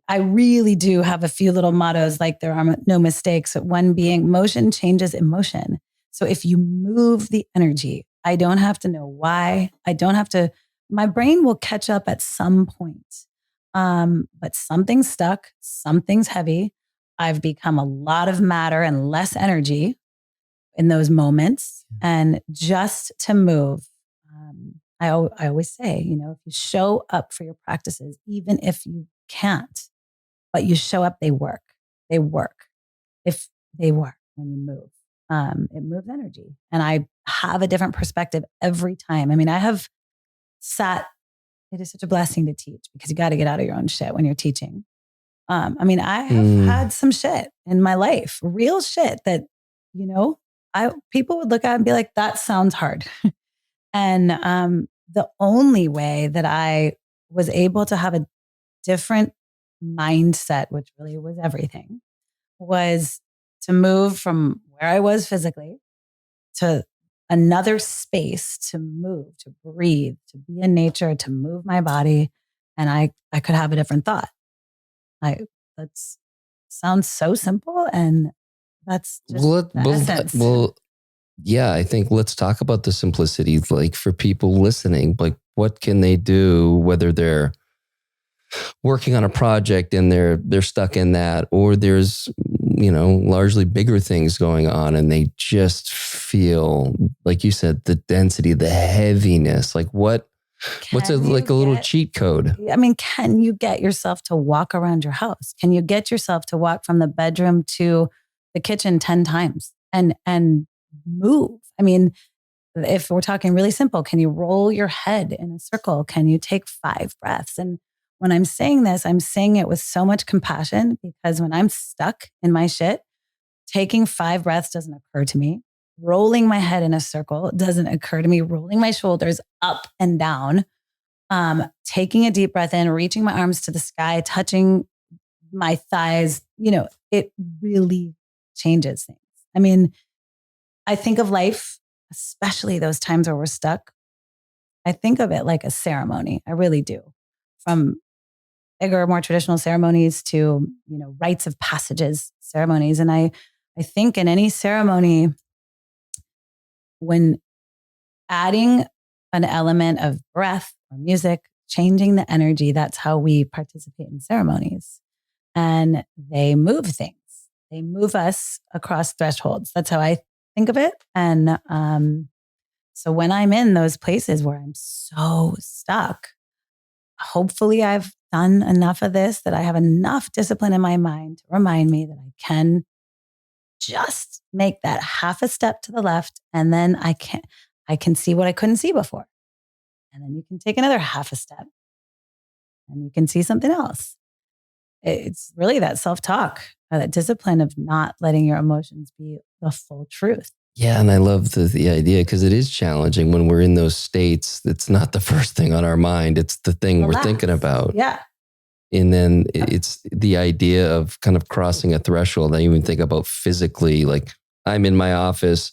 I really do have a few little mottos, like there are no mistakes. One being motion changes emotion. So if you move the energy, I don't have to know why. I don't have to, my brain will catch up at some point. But something's stuck, something's heavy. I've become a lot of matter and less energy in those moments. And just to move, I always say, if you show up for your practices, even if you can't, but you show up, they work. They work. If they work when you move, it moves energy. And I have a different perspective every time. I mean, I have sat, it is such a blessing to teach because you got to get out of your own shit when you're teaching. I have had some shit in my life, real shit that, people would look at and be like, that sounds hard. And the only way that I was able to have a different mindset, which really was everything, was to move from where I was physically to another space, to move, to breathe, to be in nature, to move my body. And I could have a different thought. That sounds so simple. And that's just the essence. Well, yeah, I think let's talk about the simplicity, like for people listening, like what can they do, whether they're working on a project and they're stuck in that, or there's, largely bigger things going on and they just feel, like you said, the density, the heaviness, like what's a little cheat code? I mean, can you get yourself to walk around your house? Can you get yourself to walk from the bedroom to the kitchen 10 times and move? I mean, if we're talking really simple, can you roll your head in a circle? Can you take 5 breaths? And when I'm saying this, I'm saying it with so much compassion, because when I'm stuck in my shit, taking 5 breaths doesn't occur to me. Rolling my head in a circle doesn't occur to me. Rolling my shoulders up and down, taking a deep breath in, reaching my arms to the sky, touching my thighs, it really changes things. I mean, I think of life, especially those times where we're stuck, I think of it like a ceremony. I really do. From bigger, more traditional ceremonies to, rites of passages ceremonies. And I think in any ceremony, when adding an element of breath or music, changing the energy, that's how we participate in ceremonies. And they move things. They move us across thresholds. That's how I think of it. And so when I'm in those places where I'm so stuck, hopefully I've done enough of this that I have enough discipline in my mind to remind me that I can just make that half a step to the left, and then I can see what I couldn't see before. And then you can take another half a step and you can see something else. It's really that self-talk, that discipline of not letting your emotions be the full truth. Yeah. And I love the idea, because it is challenging when we're in those states. It's not the first thing on our mind. It's the thing we're thinking about. Yeah. And then it's the idea of kind of crossing a threshold. I even think about physically, like I'm in my office,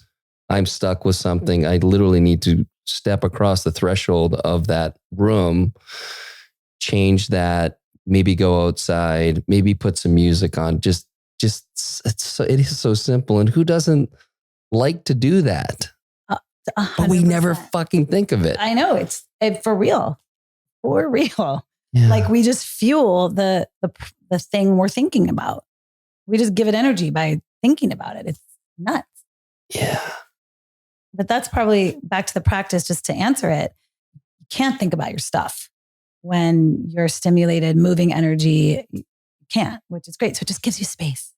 I'm stuck with something. I literally need to step across the threshold of that room, change that, maybe go outside, maybe put some music on. It is so simple. And who doesn't like to do that? 100%. But we never fucking think of it. I know, it's for real. Yeah. Like we just fuel the thing we're thinking about. We just give it energy by thinking about it. It's nuts. Yeah. But that's probably back to the practice, just to answer it. You can't think about your stuff when you're stimulated, moving energy. You can't, which is great. So it just gives you space.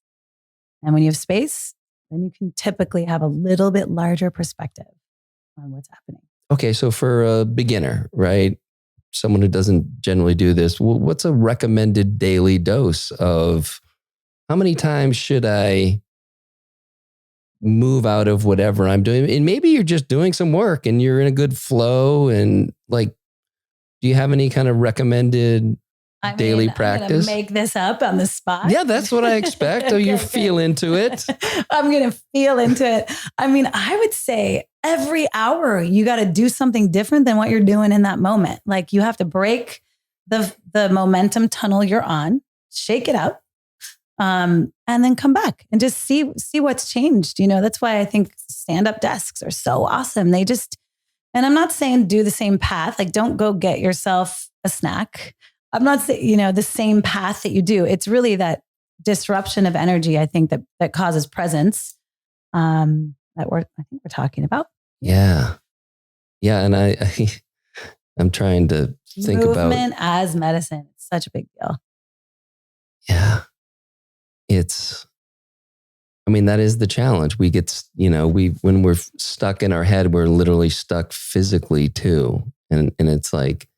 And when you have space, then you can typically have a little bit larger perspective on what's happening. Okay. So for a beginner, right? Someone who doesn't generally do this, what's a recommended daily dose of how many times should I move out of whatever I'm doing? And maybe you're just doing some work and you're in a good flow, and like, do you have any kind of recommended daily practice? I'm gonna make this up on the spot. Yeah, that's what I expect. Okay, you feel into it. I'm going to feel into it. I mean, I would say every hour you got to do something different than what you're doing in that moment. Like you have to break the momentum tunnel you're on. shake it up, and then come back and just see what's changed. That's why I think stand-up desks are so awesome. And I'm not saying do the same path. Like, don't go get yourself a snack. I'm not saying, the same path that you do. It's really that disruption of energy, I think, that causes presence, I think we're talking about. Yeah. Yeah. And I'm trying to think about movement as medicine. It's such a big deal. Yeah. That is the challenge. We get, when we're stuck in our head, we're literally stuck physically too. And it's like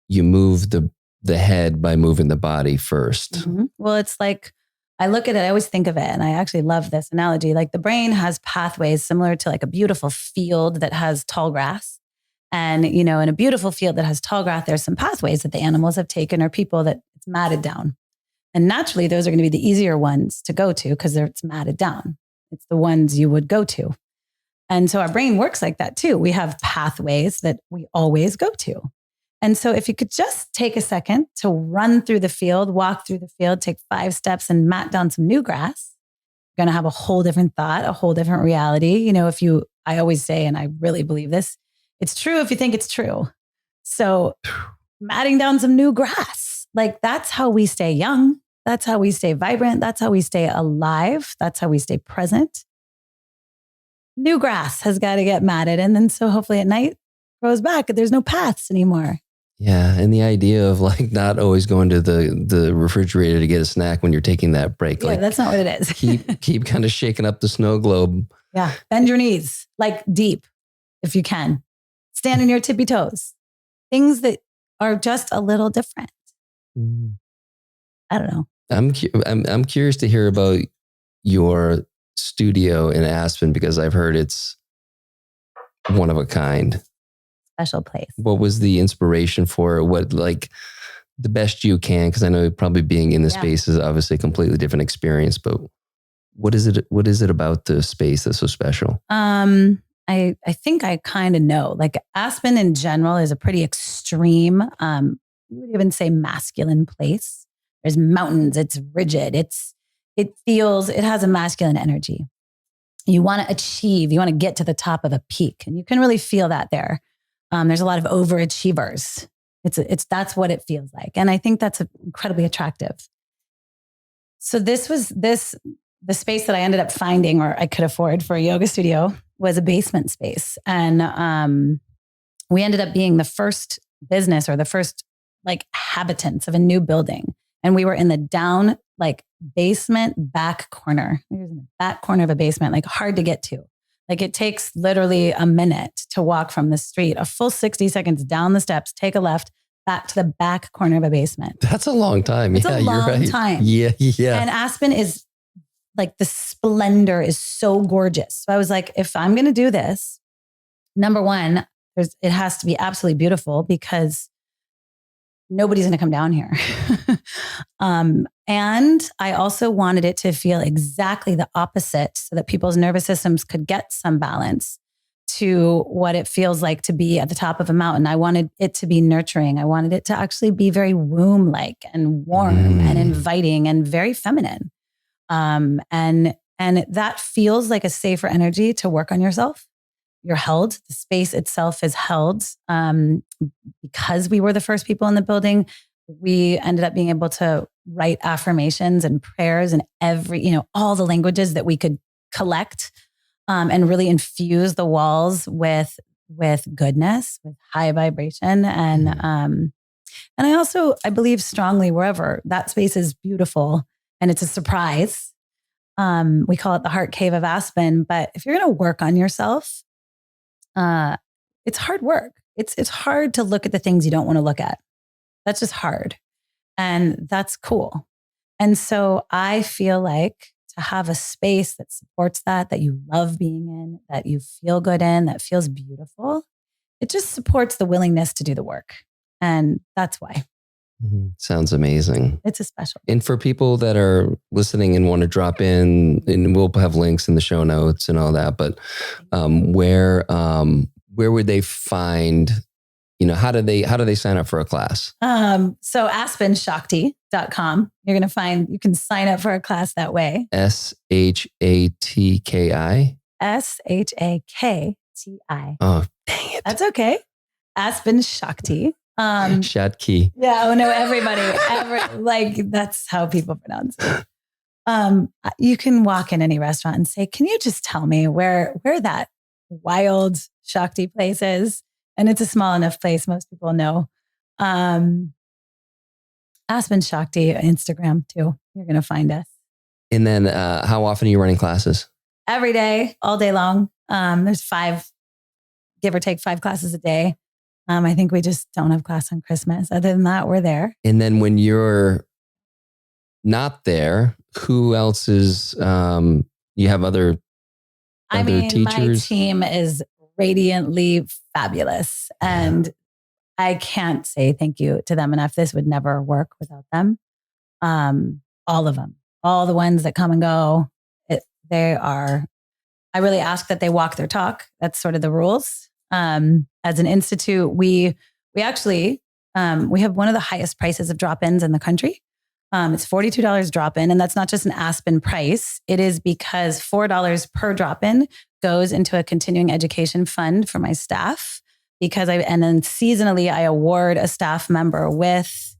you move the head by moving the body first. Mm-hmm. Well, it's like, I look at it, I always think of it, and I actually love this analogy. Like, the brain has pathways similar to like a beautiful field that has tall grass. And, in a beautiful field that has tall grass, there's some pathways that the animals have taken or people that it's matted down. And naturally, those are going to be the easier ones to go to because it's matted down. It's the ones you would go to. And so our brain works like that too. We have pathways that we always go to. And so if you could just take a second to run through the field, walk through the field, take 5 steps and mat down some new grass, you're going to have a whole different thought, a whole different reality. I always say, and I really believe this, it's true if you think it's true. So matting down some new grass, like, that's how we stay young. That's how we stay vibrant. That's how we stay alive. That's how we stay present. New grass has got to get matted. And then so hopefully at night grows back. There's no paths anymore. Yeah. And the idea of like not always going to the refrigerator to get a snack when you're taking that break. Yeah, like, that's not what it is. keep kind of shaking up the snow globe. Yeah. Bend your knees, like, deep if you can. Stand on your tippy toes. Things that are just a little different. Mm. I don't know. I'm curious to hear about your studio in Aspen because I've heard it's one of a kind. Special place. What was the inspiration for it? What, like, the best you can? Because I know probably being in the space is obviously a completely different experience, but what is it? What is it about the space that's so special? I think I kind of know. Like, Aspen in general is a pretty extreme, you would even say masculine place. There's mountains. It's rigid. It has a masculine energy. You want to achieve, you want to get to the top of a peak, and you can really feel that there. There's a lot of overachievers. That's what it feels like. And I think that's incredibly attractive. So the space that I ended up finding, or I could afford for a yoga studio, was a basement space. And we ended up being the first business or the first like habitants of a new building. And we were in the down, like, basement back corner. We were in the back corner of a basement, like, hard to get to. Like, it takes literally a minute to walk from the street, a full 60 seconds down the steps, take a left, back to the back corner of a basement. That's a long time. It's a long time. Yeah. And Aspen is like, the splendor is so gorgeous. So I was like, if I'm going to do this, number one, it has to be absolutely beautiful because nobody's going to come down here. And I also wanted it to feel exactly the opposite so that people's nervous systems could get some balance to what it feels like to be at the top of a mountain. I wanted it to be nurturing. I wanted it to actually be very womb-like and warm and inviting and very feminine. And that feels like a safer energy to work on yourself. You're held. The space itself is held. Because we were the first people in the building, we ended up being able to write affirmations and prayers and all the languages that we could collect, and really infuse the walls with goodness, with high vibration. And I believe strongly wherever that space is beautiful and it's a surprise. We call it the heart cave of Aspen. But if you're going to work on yourself, it's hard work. It's hard to look at the things you don't want to look at. That's just hard. And that's cool. And so I feel like to have a space that supports that you love being in, that you feel good in, that feels beautiful, it just supports the willingness to do the work. And that's why. Mm-hmm. Sounds amazing. It's a special. And for people that are listening and want to drop in, and we'll have links in the show notes and all that, but where would they find, how do they sign up for a class? So aspenshakti.com. You're going to find, you can sign up for a class that way. SHATKI. SHAKTI. Oh, dang it. That's okay. Aspen Shakti. Shakti. Yeah. Oh no, everybody, that's how people pronounce it. You can walk in any restaurant and say, can you just tell me where that wild Shakti place is? And it's a small enough place. Most people know. Aspen Shakti, Instagram too. You're going to find us. And then how often are you running classes? Every day, all day long. There's give or take 5 classes a day. I think we just don't have class on Christmas. Other than that, we're there. And then when you're not there, who else is, you have other teachers? My team is radiantly fabulous. And I can't say thank you to them enough. This would never work without them. All of them, all the ones that come and go, I really ask that they walk their talk. That's sort of the rules. As an institute, we actually, we have one of the highest prices of drop-ins in the country. It's $42 drop-in, and that's not just an Aspen price. It is because $4 per drop-in goes into a continuing education fund for my staff. And then seasonally, I award a staff member with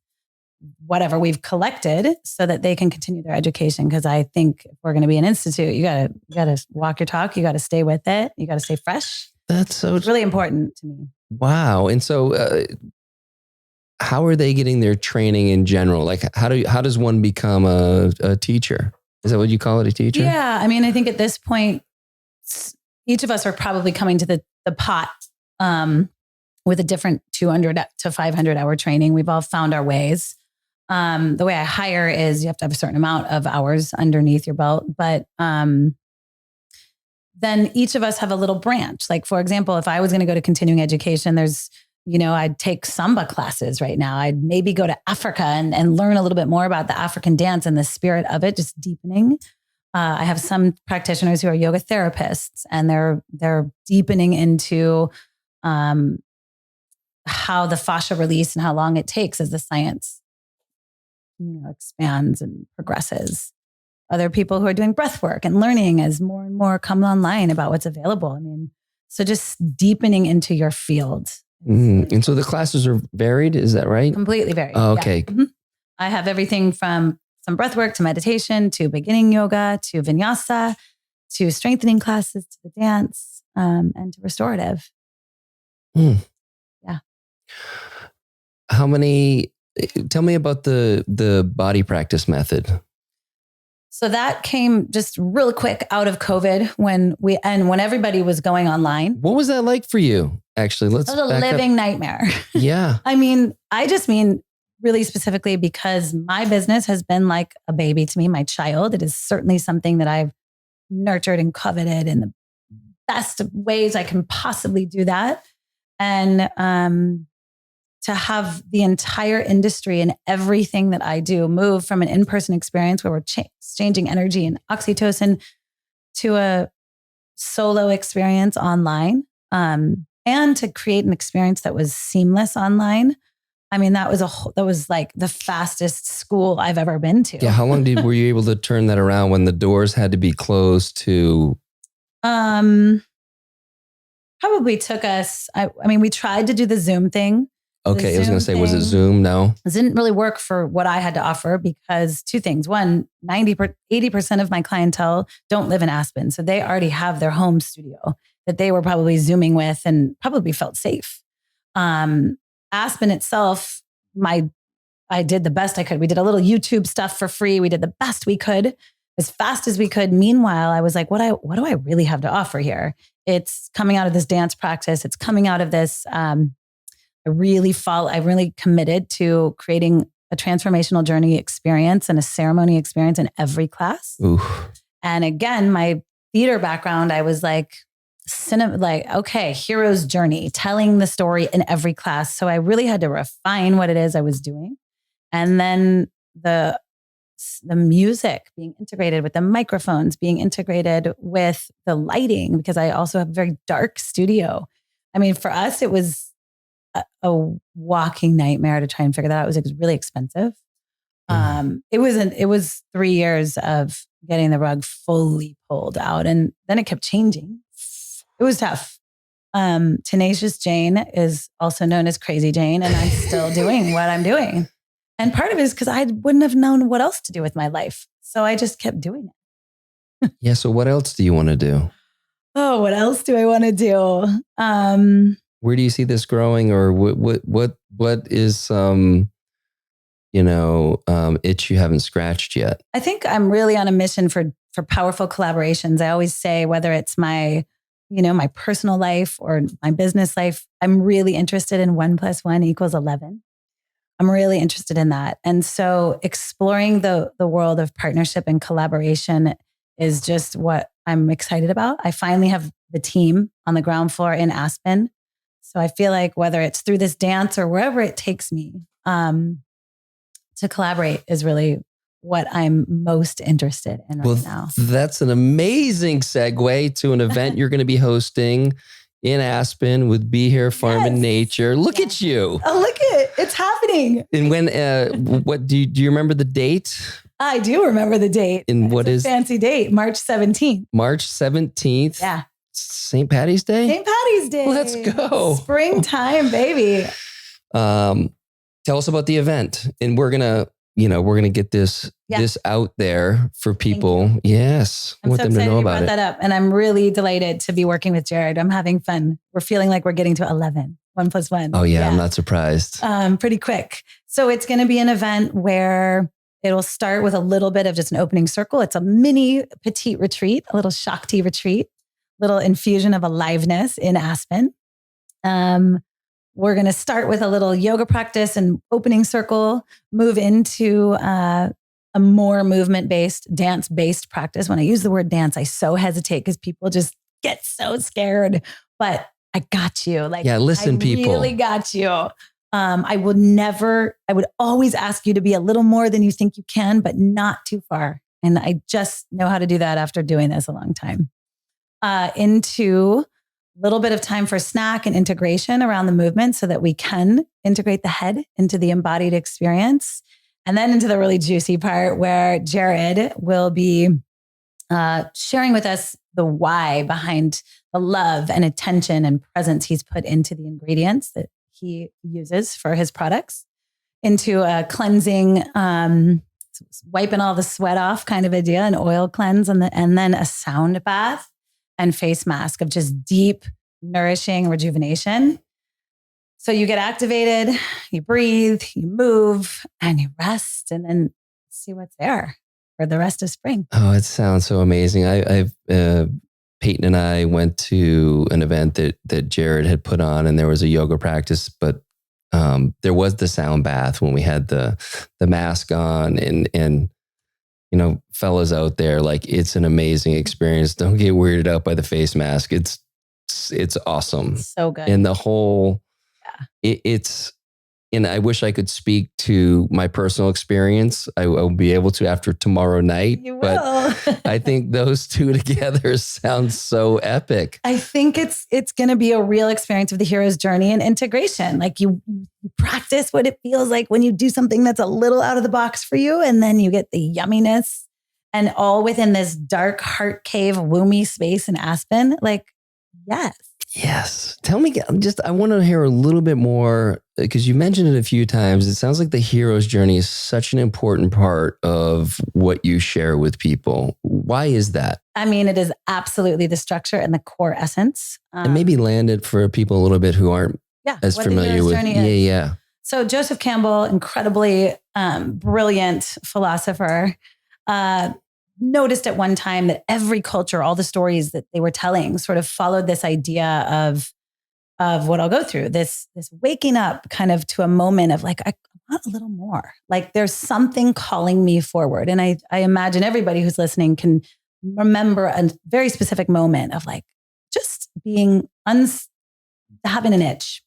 whatever we've collected so that they can continue their education. Because I think if we're going to be an institute, you gotta walk your talk. You got to stay with it. You got to stay fresh. It's really important to me. Wow. And so, how are they getting their training in general? Like, how does one become a teacher? Is that what you call it, a teacher? Yeah. I mean, I think at this point, each of us are probably coming to the pot with a different 200 to 500 hour training. We've all found our ways. The way I hire is you have to have a certain amount of hours underneath your belt. But then each of us have a little branch. Like, for example, if I was going to go to continuing education, I'd take Samba classes right now. I'd maybe go to Africa and learn a little bit more about the African dance and the spirit of it, just deepening. I have some practitioners who are yoga therapists, and they're deepening into how the fascia release and how long it takes as the science expands and progresses. Other people who are doing breath work and learning as more and more come online about what's available. I mean, so just deepening into your field. And so the classes are varied, is that right? Completely varied. Oh, okay. Yeah. Mm-hmm. I have everything from some breath work to meditation to beginning yoga to vinyasa to strengthening classes to the dance and to restorative. Yeah. Tell me about the body practice method. So that came just really quick out of COVID when everybody was going online. What was that like for you? Actually, it was a living nightmare. Yeah. I just mean really specifically because my business has been like a baby to me, my child. It is certainly something that I've nurtured and coveted in the best ways I can possibly do that. And to have the entire industry and everything that I do move from an in-person experience where we're exchanging energy and oxytocin to a solo experience online, and to create an experience that was seamless online. I mean, that was like the fastest school I've ever been to. Yeah. How long were you able to turn that around when the doors had to be closed to? Probably took us, we tried to do the Zoom thing. Okay. I was going to say, was it Zoom? No. It didn't really work for what I had to offer because 2 things. One, 80% of my clientele don't live in Aspen. So they already have their home studio that they were probably Zooming with and probably felt safe. Aspen itself, I did the best I could. We did a little YouTube stuff for free. We did the best we could as fast as we could. Meanwhile, I was like, what do I really have to offer here? It's coming out of this dance practice. It's coming out of this, I really committed to creating a transformational journey experience and a ceremony experience in every class. Oof. And again, my theater background, I was like, okay, hero's journey, telling the story in every class. So I really had to refine what it is I was doing. And then the music being integrated with the microphones, being integrated with the lighting, because I also have a very dark studio. I mean, for us, it was a walking nightmare to try and figure that out. It was really expensive. It was 3 years of getting the rug fully pulled out, and then it kept changing. It was tough. Tenacious Jayne is also known as Crazy Jayne, and I'm still doing what I'm doing. And part of it is because I wouldn't have known what else to do with my life. So I just kept doing it. Yeah. So what else do you want to do? Oh, what else do I want to do? Where do you see this growing, or what is some, itch you haven't scratched yet? I think I'm really on a mission for powerful collaborations. I always say, whether it's my personal life or my business life, I'm really interested in 1 + 1 = 11. I'm really interested in that. And so exploring the world of partnership and collaboration is just what I'm excited about. I finally have the team on the ground floor in Aspen. So I feel like whether it's through this dance or wherever it takes me, to collaborate is really what I'm most interested in right now. That's an amazing segue to an event you're going to be hosting in Aspen with Be Here Farm and Nature. Look at you. Oh, look at it. It's happening. And when, what do you remember the date? I do remember the date. And what is fancy date? March 17th. March 17th. Yeah. St. Patty's Day? St. Patty's Day. Let's go. Springtime, baby. Tell us about the event. And we're going to get this out there for people. Yes. I'm so excited you brought that up. And I'm really delighted to be working with Jared. I'm having fun. We're feeling like we're getting to 11, 1 + 1. Oh yeah. I'm not surprised. Pretty quick. So it's going to be an event where it'll start with a little bit of just an opening circle. It's a mini petite retreat, a little Shakti retreat, little infusion of aliveness in Aspen. We're going to start with a little yoga practice and opening circle, move into a more movement-based, dance-based practice. When I use the word dance, I so hesitate because people just get so scared. But I got you. Listen, people. I really got you. I would always ask you to be a little more than you think you can, but not too far. And I just know how to do that after doing this a long time. Into a little bit of time for snack and integration around the movement so that we can integrate the head into the embodied experience. And then into the really juicy part where Jared will be sharing with us the why behind the love and attention and presence he's put into the ingredients that he uses for his products, into a cleansing, wiping all the sweat off kind of idea, an oil cleanse, and then a sound bath and face mask of just deep, nourishing rejuvenation. So you get activated, you breathe, you move, and you rest, and then see what's there for the rest of spring. Oh, it sounds so amazing. Peyton and I went to an event that Jared had put on, and there was a yoga practice, but there was the sound bath when we had the mask on, and fellas out there, it's an amazing experience. Don't get weirded out by the face mask. It's awesome. So good. And the whole, and I wish I could speak to my personal experience. I will be able to after tomorrow night. You will. But I think those two together sound so epic. I think it's going to be a real experience of the hero's journey and integration. You practice what it feels like when you do something that's a little out of the box for you, and then you get the yumminess, and all within this dark heart cave, womby space in Aspen. Yes. Yes. Tell me, I want to hear a little bit more, because you mentioned it a few times. It sounds like the hero's journey is such an important part of what you share with people. Why is that? I mean, it is absolutely the structure and the core essence. And maybe land it for people a little bit who aren't as familiar with. Yeah. So Joseph Campbell, incredibly brilliant philosopher, noticed at one time that every culture, all the stories that they were telling sort of followed this idea of what I'll go through, this waking up kind of to a moment of I want a little more. There's something calling me forward. And I imagine everybody who's listening can remember a very specific moment of just being having an itch.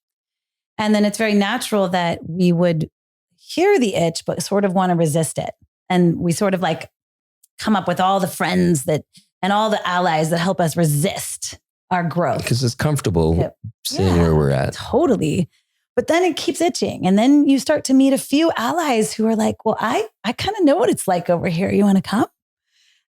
And then it's very natural that we would hear the itch, but sort of want to resist it. And we sort of come up with all the friends and all the allies that help us resist our growth. Because it's comfortable seeing where we're at. Totally. But then it keeps itching. And then you start to meet a few allies who are like, well, I kind of know what it's like over here. You want to come?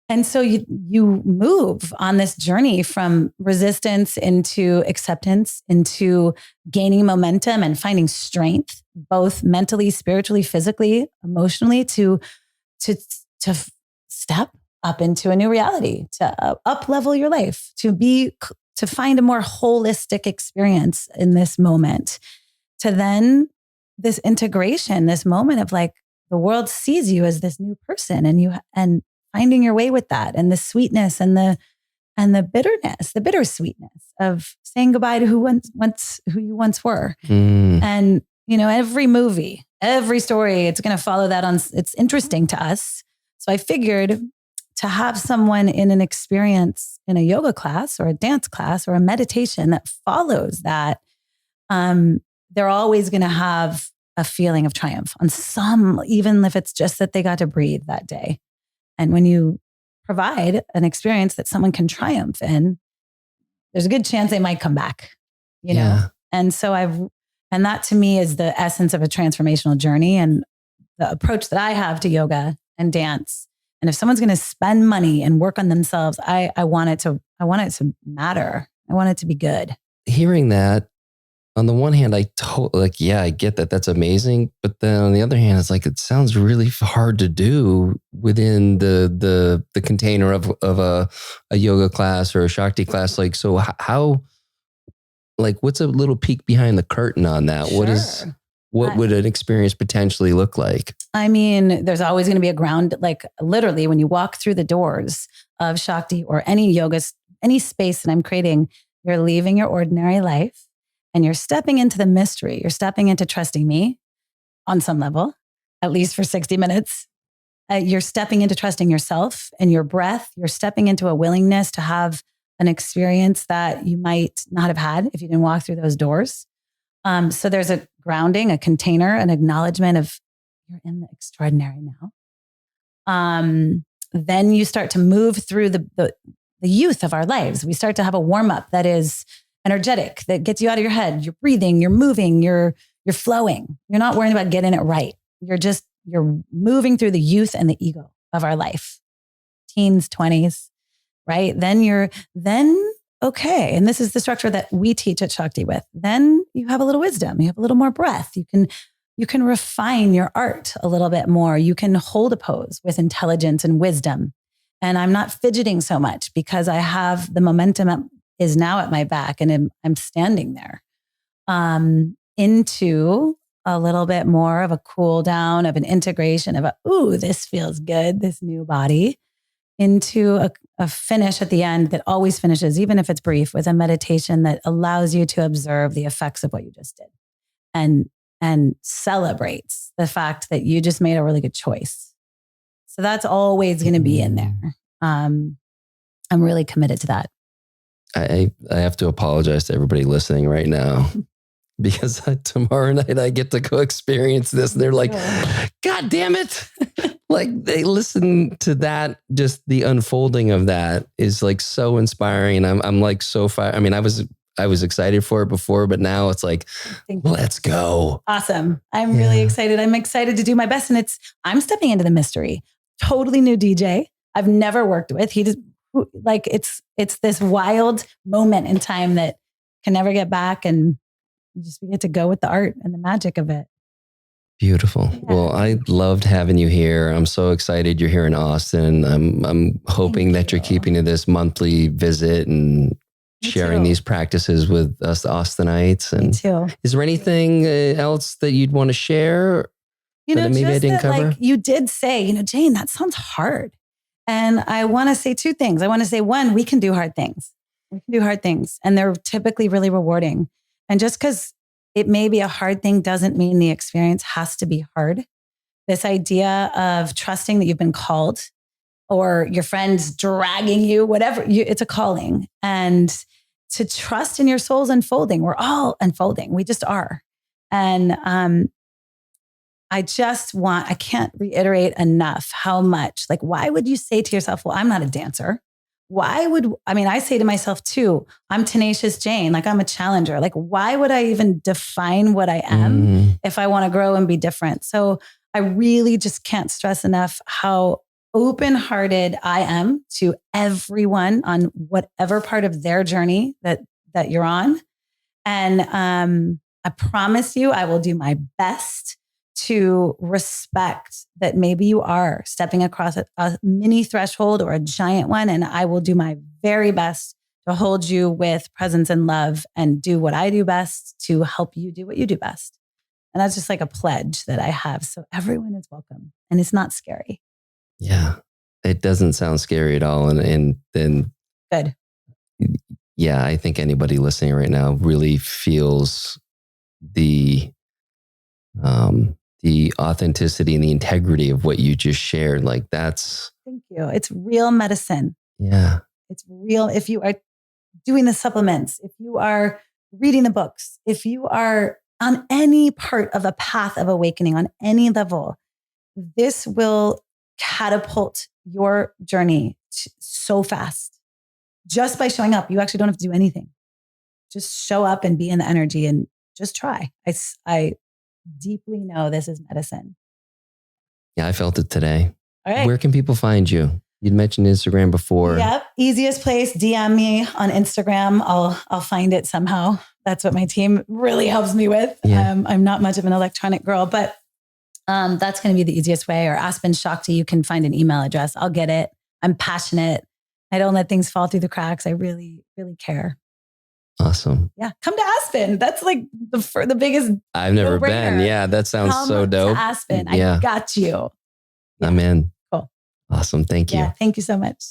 And so you move on this journey from resistance into acceptance, into gaining momentum and finding strength, both mentally, spiritually, physically, emotionally, to step up into a new reality, to up level your life, to find a more holistic experience in this moment. To then this integration, this moment of like the world sees you as this new person, and finding your way with that, and the sweetness and the bitterness, the bittersweetness of saying goodbye to who you once were. And every movie, every story, it's going to follow that on. It's interesting to us. So I figured to have someone in an experience in a yoga class or a dance class or a meditation that follows that, they're always going to have a feeling of triumph on some, even if it's just that they got to breathe that day. And when you provide an experience that someone can triumph in, there's a good chance they might come back, you know? And so and that to me is the essence of a transformational journey and the approach that I have to yoga and dance. And if someone's going to spend money and work on themselves, I want it to matter. I want it to be good. Hearing that, on the one hand, I get that. That's amazing. But then on the other hand, it's like, it sounds really hard to do within the container of a yoga class or a Shakti class. Like, so how, like, what's a little peek behind the curtain on that? Sure. What would an experience potentially look like? I mean, there's always going to be a ground, like literally when you walk through the doors of Shakti or any yoga, any space that I'm creating, you're leaving your ordinary life. And you're stepping into the mystery. You're stepping into trusting me on some level, at least for 60 minutes. You're stepping into trusting yourself and your breath. You're stepping into a willingness to have an experience that you might not have had if you didn't walk through those doors. So there's a grounding, a container, an acknowledgement of you're in the extraordinary now. Then you start to move through the youth of our lives. We start to have a warm up that is energetic, that gets you out of your head. You're breathing, you're moving, you're flowing. You're not worrying about getting it right. You're moving through the youth and the ego of our life. Teens, 20s, right? Then okay. And this is the structure that we teach at Shakti with. Then you have a little wisdom, you have a little more breath. You can refine your art a little bit more. You can hold a pose with intelligence and wisdom. And I'm not fidgeting so much because I have the momentum is now at my back and I'm standing there, into a little bit more of a cool down, of an integration of this feels good, this new body, into a finish at the end that always finishes, even if it's brief, with a meditation that allows you to observe the effects of what you just did and celebrates the fact that you just made a really good choice. So that's always going to be in there. I'm really committed to that. I have to apologize to everybody listening right now because tomorrow night I get to go experience this and they're like, God damn it. Like they listen to that, just the unfolding of that is like so inspiring. And I'm like so far. I mean, I was excited for it before, but now it's like, let's go. Awesome. I'm really excited. I'm excited to do my best. And I'm stepping into the mystery. Totally new DJ I've never worked with. It's this wild moment in time that can never get back, and we get to go with the art and the magic of it. Beautiful. Yeah. Well, I loved having you here. I'm so excited you're here in Austin. I'm hoping that you're keeping to this monthly visit and sharing these practices with us Austinites. And Me too. Is there anything else that you'd want to share? Maybe I didn't cover? Like you did say, Jayne, that sounds hard. And I want to say two things. I want to say, one, we can do hard things. We can do hard things, and they're typically really rewarding. And just because it may be a hard thing doesn't mean the experience has to be hard. This idea of trusting that you've been called, or your friends dragging you, whatever, it's a calling. And to trust in your soul's unfolding. We're all unfolding. We just are. And I can't reiterate enough how much, why would you say to yourself, well, I'm not a dancer. I say to myself too, I'm tenacious Jayne, like I'm a challenger. Like, why would I even define what I am if I want to grow and be different? So I really just can't stress enough how open-hearted I am to everyone on whatever part of their journey that you're on. And I promise you, I will do my best to respect that maybe you are stepping across a mini threshold or a giant one. And I will do my very best to hold you with presence and love and do what I do best to help you do what you do best. And that's just like a pledge that I have. So everyone is welcome and it's not scary. Yeah. It doesn't sound scary at all. And then good. Yeah, I think anybody listening right now really feels the authenticity and the integrity of what you just shared. Like that's... Thank you. It's real medicine. Yeah. It's real. If you are doing the supplements, if you are reading the books, if you are on any part of a path of awakening on any level, this will catapult your journey so fast. Just by showing up, you actually don't have to do anything. Just show up and be in the energy and just try. I deeply know this is medicine. Yeah, I felt it today. All right. Where can people find you? You'd mentioned Instagram before. Yep. Easiest place, DM me on Instagram. I'll find it somehow. That's what my team really helps me with. Yeah. I'm not much of an electronic girl, but that's going to be the easiest way. Or Aspen Shakti, you can find an email address. I'll get it. I'm passionate. I don't let things fall through the cracks. I really, really care. Awesome. Yeah. Come to Aspen. That's like the biggest. I've never been. Yeah. That sounds so dope. To Aspen. Yeah. I got you. Yeah. I'm in. Cool. Awesome. Thank you. Yeah. Thank you so much.